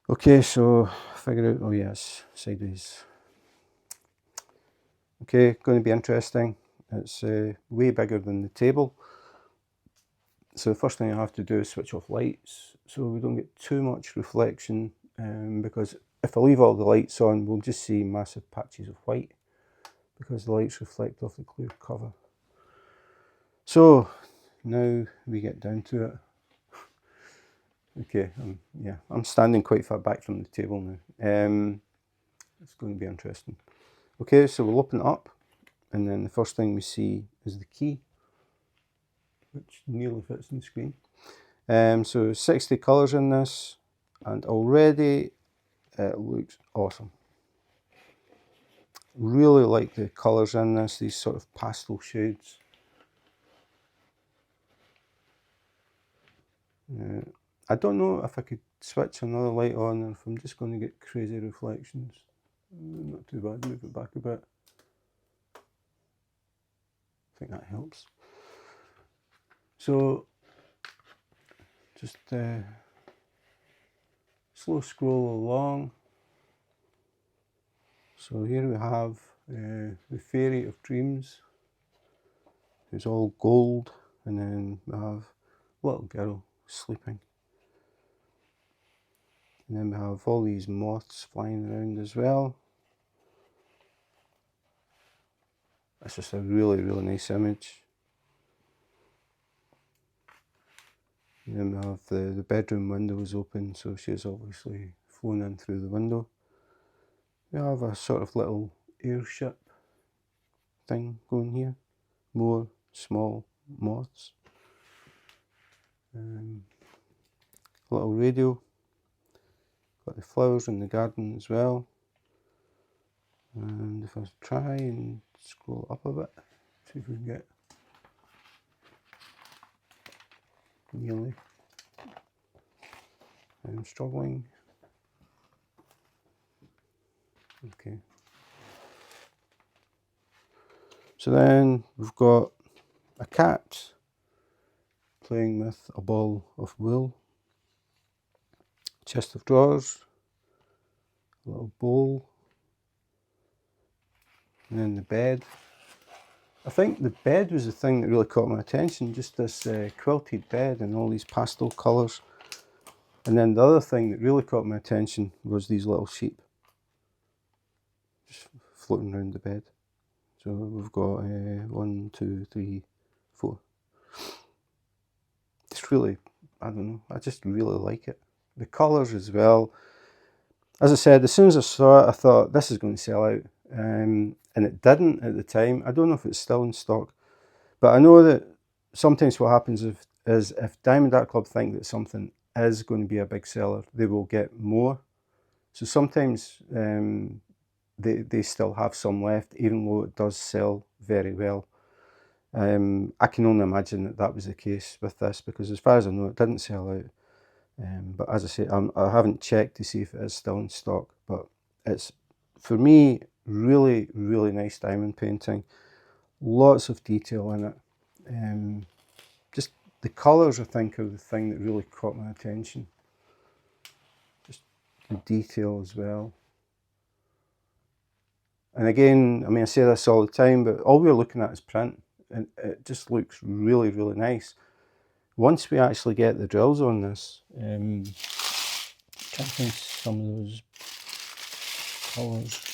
Okay, so figure out, oh yes, sideways. Okay, going to be interesting. It's way bigger than the table. So the first thing I have to do is switch off lights so we don't get too much reflection, because if I leave all the lights on, we'll just see massive patches of white because the lights reflect off the clear cover. So now we get down to it. Okay, yeah, I'm standing quite far back from the table now. It's going to be interesting. Okay, so we'll open it up, and then the first thing we see is the key, which nearly fits on the screen. So 60 colours in this, and already it looks awesome. Really like the colours in this, these sort of pastel shades. I don't know if I could switch another light on or if I'm just going to get crazy reflections. Not too bad, move it back a bit. I think that helps. So just slow scroll along. So here we have the Fairy of Dreams, who's all gold, and then we have a little girl sleeping. And then we have all these moths flying around as well. That's just a really, really nice image. And then we have the bedroom windows open, so she's obviously flown in through the window. We have a sort of little airship thing going here. More small moths. Little radio. Got the flowers in the garden as well. And if I try and scroll up a bit, see if we can get nearly. I'm struggling. Okay. So then we've got a cat playing with a ball of wool, chest of drawers, a little bowl, and then the bed. I think the bed was the thing that really caught my attention, just this quilted bed and all these pastel colours. And then the other thing that really caught my attention was these little sheep just floating around the bed. So we've got 1, 2, 3, 4. It's really, I don't know, I just really like it. The colours as well. As I said, as soon as I saw it, I thought this is going to sell out. And it didn't at the time. I don't know if it's still in stock. But I know that sometimes what happens is if Diamond Art Club think that something is going to be a big seller, they will get more. So sometimes they still have some left, even though it does sell very well. I can only imagine that that was the case with this, because as far as I know, it didn't sell out. But as I say, I haven't checked to see if it is still in stock. But it's, for me, really, really nice diamond painting. Lots of detail in it. Just the colours, I think, are the thing that really caught my attention. Just the detail as well. And again, I mean, I say this all the time, but all we're looking at is print, and it just looks really, really nice. Once we actually get the drills on this, can't find some of those colours.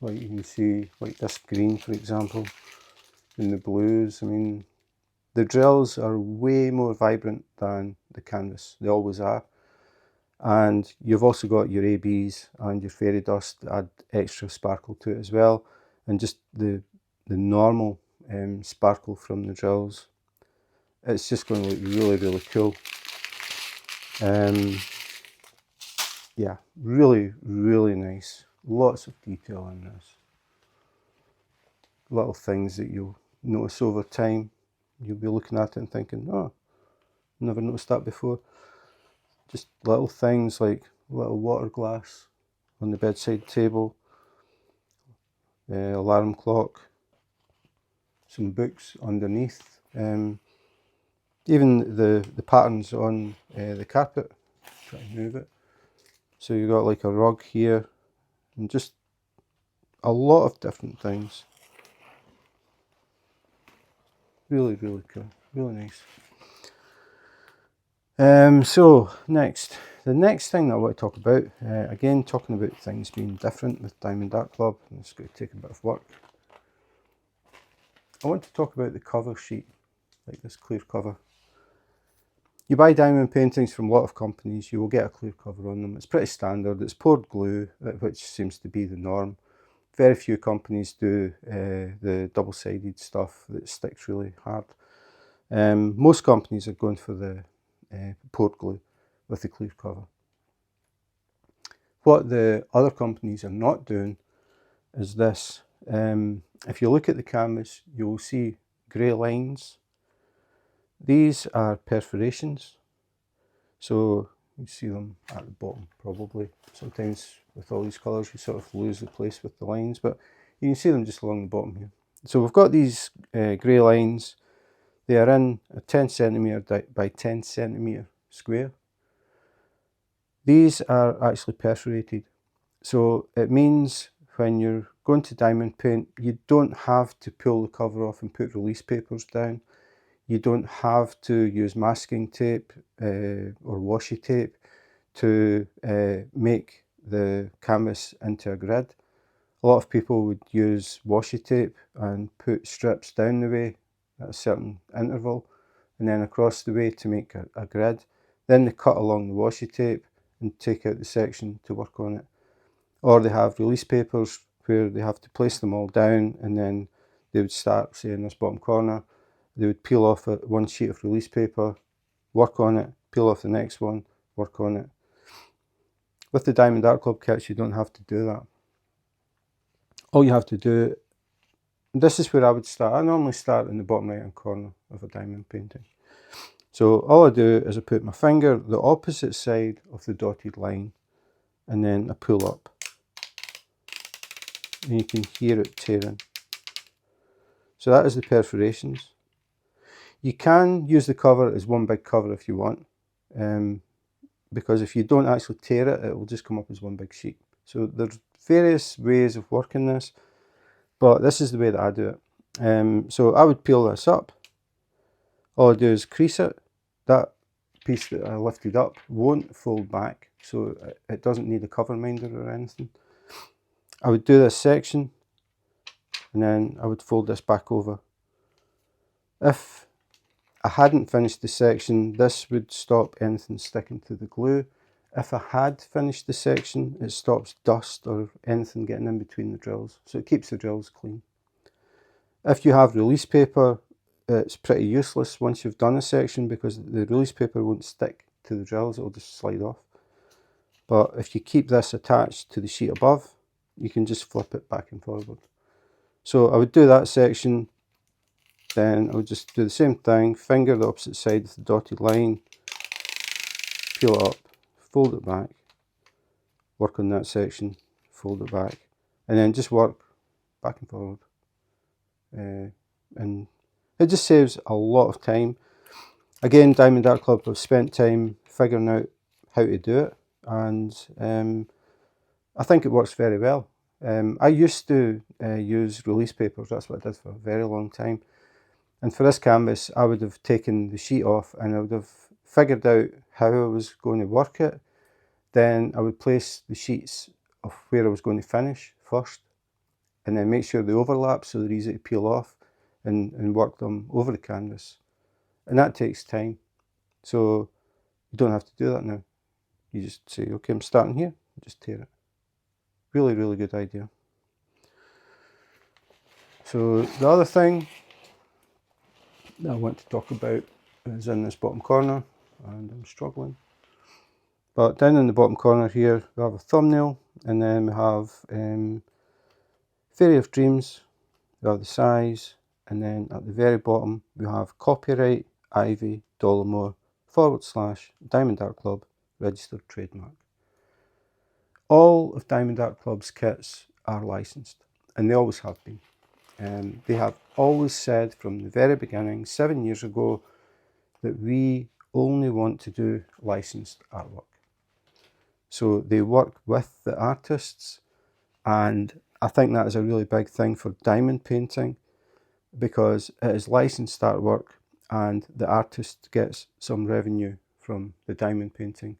Like you can see, like this green, for example, and the blues. I mean, the drills are way more vibrant than the canvas. They always are. And you've also got your ABs and your fairy dust to add extra sparkle to it as well. And just the normal sparkle from the drills. It's just going to look really, really cool. Yeah, really, really nice. Lots of detail in this. Little things that you'll notice over time. You'll be looking at it and thinking, oh, never noticed that before. Just little things like a little water glass on the bedside table, alarm clock, some books underneath, even the patterns on the carpet. Try to move it. So you've got like a rug here, and just a lot of different things. Really, really cool. Really nice. So the next thing that I want to talk about, again talking about things being different with Diamond Art Club, and it's going to take a bit of work. I want to talk about the cover sheet, like this clear cover. You buy diamond paintings from a lot of companies, you will get a clear cover on them. It's pretty standard. It's poured glue, which seems to be the norm. Very few companies do the double-sided stuff that sticks really hard. Most companies are going for the poured glue with the clear cover. What the other companies are not doing is this. If you look at the canvas, you will see grey lines. These are perforations, so you see them at the bottom probably. Sometimes with all these colours you sort of lose the place with the lines, but you can see them just along the bottom here. So we've got these grey lines. They are in a 10cm by 10cm square. These are actually perforated, so it means when you're going to diamond paint, you don't have to pull the cover off and put release papers down. You don't have to use masking tape or washi tape to make the canvas into a grid. A lot of people would use washi tape and put strips down the way at a certain interval and then across the way to make a grid. Then they cut along the washi tape and take out the section to work on it. Or they have release papers where they have to place them all down, and then they would start, say, in this bottom corner. They would peel off one sheet of release paper, work on it, peel off the next one, work on it. With the Diamond Art Club kits, you don't have to do that. All you have to do, this is where I would start. I normally start in the bottom right hand corner of a diamond painting. So all I do is I put my finger the opposite side of the dotted line, and then I pull up. And you can hear it tearing. So that is the perforations. You can use the cover as one big cover if you want, because if you don't actually tear it, it will just come up as one big sheet. So there's various ways of working this, but this is the way that I do it. So I would peel this up. All I do is crease it. That piece that I lifted up won't fold back, so it doesn't need a cover minder or anything. I would do this section, and then I would fold this back over. If I hadn't finished the section, this would stop anything sticking to the glue. If I had finished the section, it stops dust or anything getting in between the drills, so it keeps the drills clean. If you have release paper, it's pretty useless once you've done a section, because the release paper won't stick to the drills, it'll just slide off. But if you keep this attached to the sheet above, you can just flip it back and forward. So I would do that section, then I would just do the same thing, finger the opposite side with the dotted line, peel it up, fold it back, work on that section, fold it back, and then just work back and forward. And it just saves a lot of time. Again, Diamond Art Club have spent time figuring out how to do it, and I think it works very well. I used to use release papers. That's what I did for a very long time. And for this canvas, I would have taken the sheet off and I would have figured out how I was going to work it. Then I would place the sheets of where I was going to finish first, and then make sure they overlap so they're easy to peel off and work them over the canvas. And that takes time. So you don't have to do that now. You just say, okay, I'm starting here, just tear it. Really, really good idea. So the other thing that I want to talk about is in this bottom corner, and I'm struggling. But down in the bottom corner here, we have a thumbnail, and then we have Fairy of Dreams, we have the size, and then at the very bottom we have copyright Ivy Dolamore / Diamond Art Club registered trademark. All of Diamond Art Club's kits are licensed, and they always have been. They have always said from the very beginning, 7 years ago, that we only want to do licensed artwork. So they work with the artists, and I think that is a really big thing for diamond painting, because it is licensed artwork and the artist gets some revenue from the diamond painting.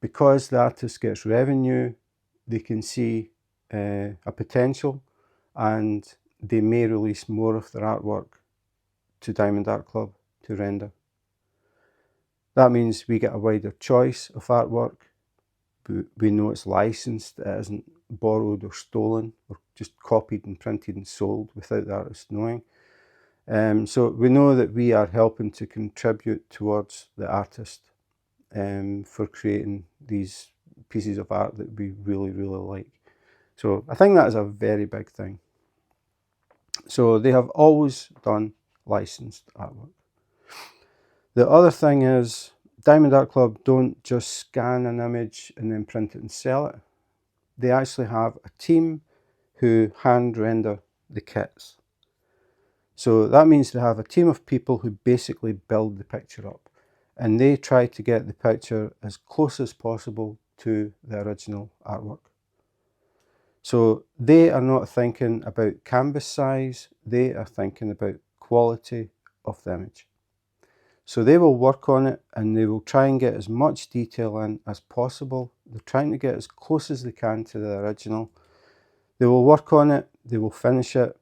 Because the artist gets revenue, they can see a potential, and they may release more of their artwork to Diamond Art Club to render. That means we get a wider choice of artwork. We know it's licensed, it isn't borrowed or stolen or just copied and printed and sold without the artist knowing. So we know that we are helping to contribute towards the artist for creating these pieces of art that we really, really like. So I think that is a very big thing. So they have always done licensed artwork. The other thing is, Diamond Art Club don't just scan an image and then print it and sell it. They actually have a team who hand render the kits. So that means they have a team of people who basically build the picture up, and they try to get the picture as close as possible to the original artwork. So they are not thinking about canvas size, they are thinking about quality of the image. So they will work on it and they will try and get as much detail in as possible. They're trying to get as close as they can to the original. They will work on it, they will finish it,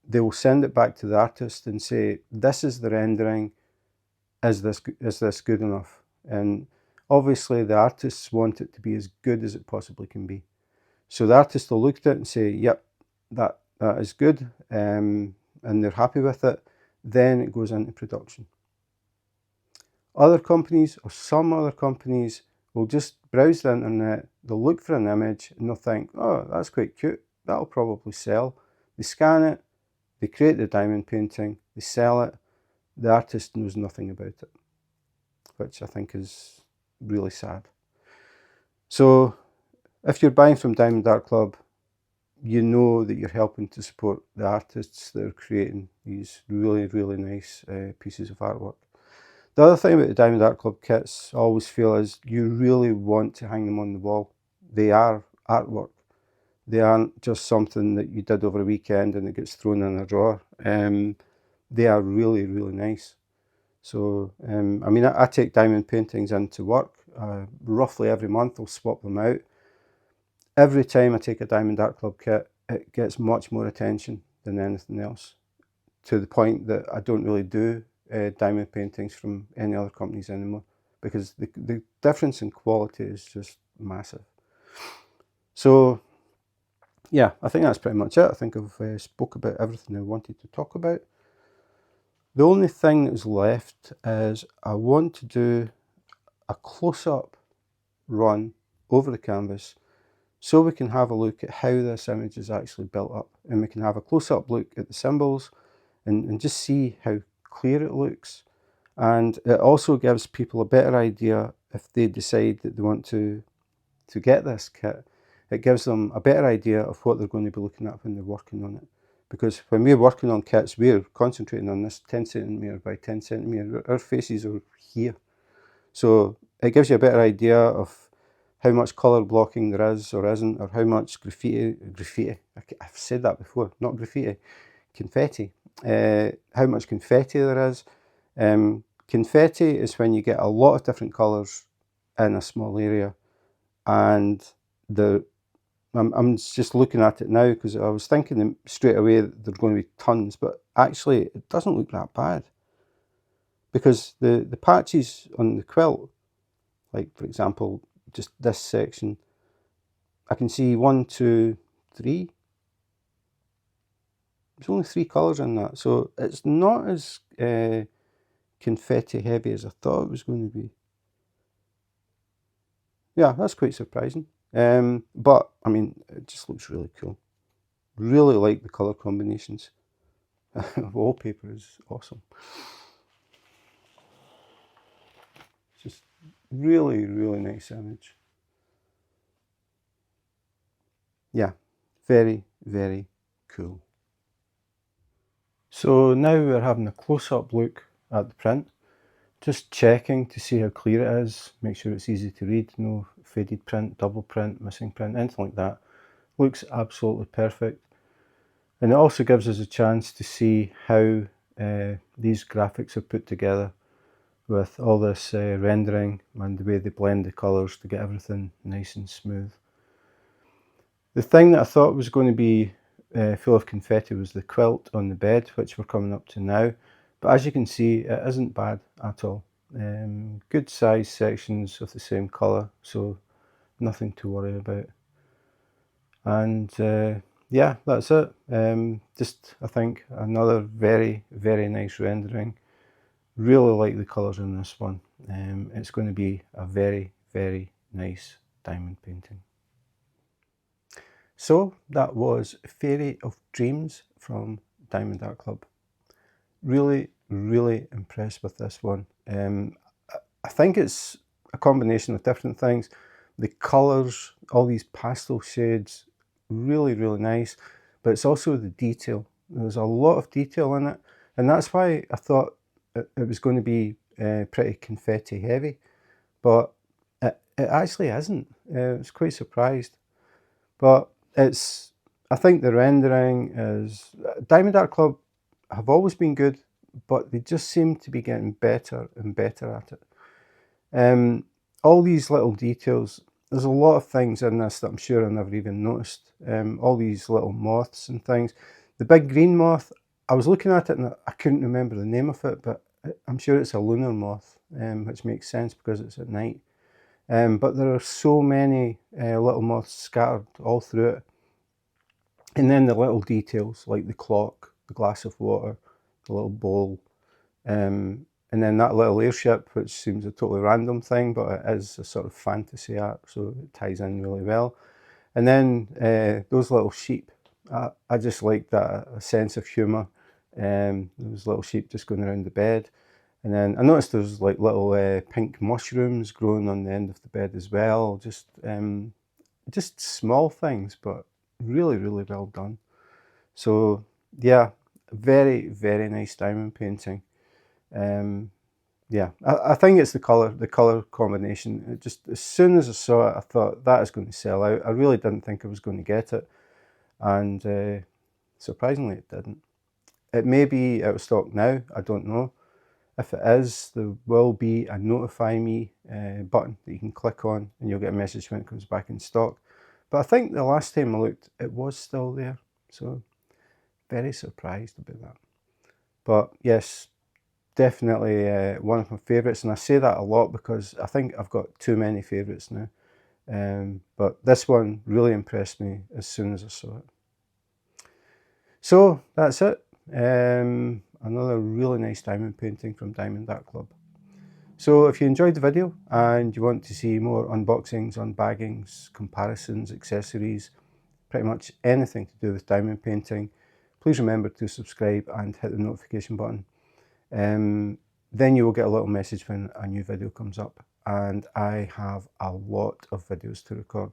they will send it back to the artist and say, this is the rendering, is this good enough? And obviously the artists want it to be as good as it possibly can be. So the artist will look at it and say, yep, that is good, and they're happy with it. Then it goes into production. Other companies, or some other companies, will just browse the internet, they'll look for an image and they'll think, oh, that's quite cute, that'll probably sell. They scan it, they create the diamond painting, they sell it, the artist knows nothing about it, which I think is really sad. So if you're buying from Diamond Art Club, you know that you're helping to support the artists that are creating these really, really nice pieces of artwork. The other thing about the Diamond Art Club kits, I always feel, is you really want to hang them on the wall. They are artwork. They aren't just something that you did over a weekend and it gets thrown in a drawer. They are really, really nice. So, I mean, I take diamond paintings into work. Roughly every month I'll swap them out. Every time I take a Diamond Art Club kit, it gets much more attention than anything else, to the point that I don't really do diamond paintings from any other companies anymore, because the difference in quality is just massive. So yeah, I think that's pretty much it. I think I've spoke about everything I wanted to talk about. The only thing that is left is I want to do a close-up run over the canvas so we can have a look at how this image is actually built up, and we can have a close-up look at the symbols and just see how clear it looks. And it also gives people a better idea if they decide that they want to get this kit. It gives them a better idea of what they're going to be looking at when they're working on it. Because when we're working on kits, we're concentrating on this 10 centimetre by 10 centimetre. Our faces are here. So it gives you a better idea of how much colour blocking there is or isn't, or how much graffiti, I've said that before, not graffiti, confetti, how much confetti there is. Confetti is when you get a lot of different colours in a small area, and I'm just looking at it now because I was thinking straight away that there's going to be tons, but actually it doesn't look that bad, because the patches on the quilt, like for example just this section, I can see 1, 2, 3. There's only 3 colours in that, so it's not as confetti heavy as I thought it was going to be. Yeah, that's quite surprising. But I mean, it just looks really cool. Really like the colour combinations. Wallpaper is awesome. Just really, really nice image. Yeah, very, very cool. So now we're having a close-up look at the print. Just checking to see how clear it is, make sure it's easy to read, no faded print, double print, missing print, anything like that. Looks absolutely perfect. And it also gives us a chance to see how these graphics are put together with all this rendering and the way they blend the colours to get everything nice and smooth. The thing that I thought was going to be full of confetti was the quilt on the bed, which we're coming up to now. But as you can see, it isn't bad at all. Good size sections of the same colour, so nothing to worry about. And yeah, that's it. Just, I think, another very, very nice rendering. Really like the colours in this one. It's going to be a very, very nice diamond painting. So that was Fairy of Dreams from Diamond Art Club. Really, really impressed with this one. I think it's a combination of different things. The colours, all these pastel shades, really, really nice. But it's also the detail. There's a lot of detail in it. And that's why I thought it was going to be pretty confetti heavy. But it actually isn't. I was quite surprised. But I think the rendering is... Diamond Art Club have always been good, but they just seem to be getting better and better at it. All these little details, there's a lot of things in this that I'm sure I never even noticed. All these little moths and things. The big green moth, I was looking at it and I couldn't remember the name of it, but I'm sure it's a lunar moth, which makes sense because it's at night. But there are so many little moths scattered all through it. And then the little details like the clock, the glass of water, the little bowl, and then that little airship, which seems a totally random thing, but it is a sort of fantasy art, so it ties in really well. And then those little sheep, I just like that a sense of humour. Those little sheep just going around the bed. And then I noticed there's like little pink mushrooms growing on the end of the bed as well. Just small things, but really, really well done. So yeah, very, very nice diamond painting. Yeah, I think it's the colour combination. It just, as soon as I saw it, I thought that is going to sell out. I really didn't think I was going to get it, and surprisingly it didn't. It may be out of stock now, I don't know. If it is, there will be a notify me button that you can click on and you'll get a message when it comes back in stock. But I think the last time I looked, it was still there. So very surprised about that. But yes, definitely one of my favourites. And I say that a lot because I think I've got too many favourites now. But this one really impressed me as soon as I saw it. So that's it. Another really nice diamond painting from Diamond Art Club. So if you enjoyed the video and you want to see more unboxings, unbaggings, comparisons, accessories, pretty much anything to do with diamond painting, please remember to subscribe and hit the notification button. Then you will get a little message when a new video comes up, and I have a lot of videos to record.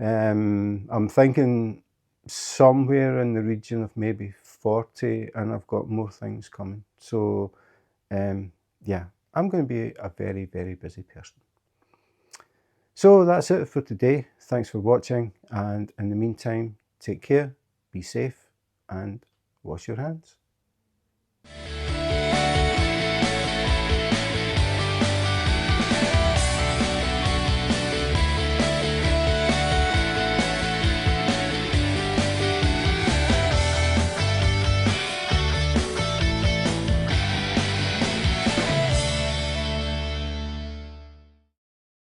I'm thinking somewhere in the region of maybe 40, and I've got more things coming. So yeah, I'm going to be a very, very busy person. So that's it for today. Thanks for watching, and in the meantime, take care, be safe, and wash your hands.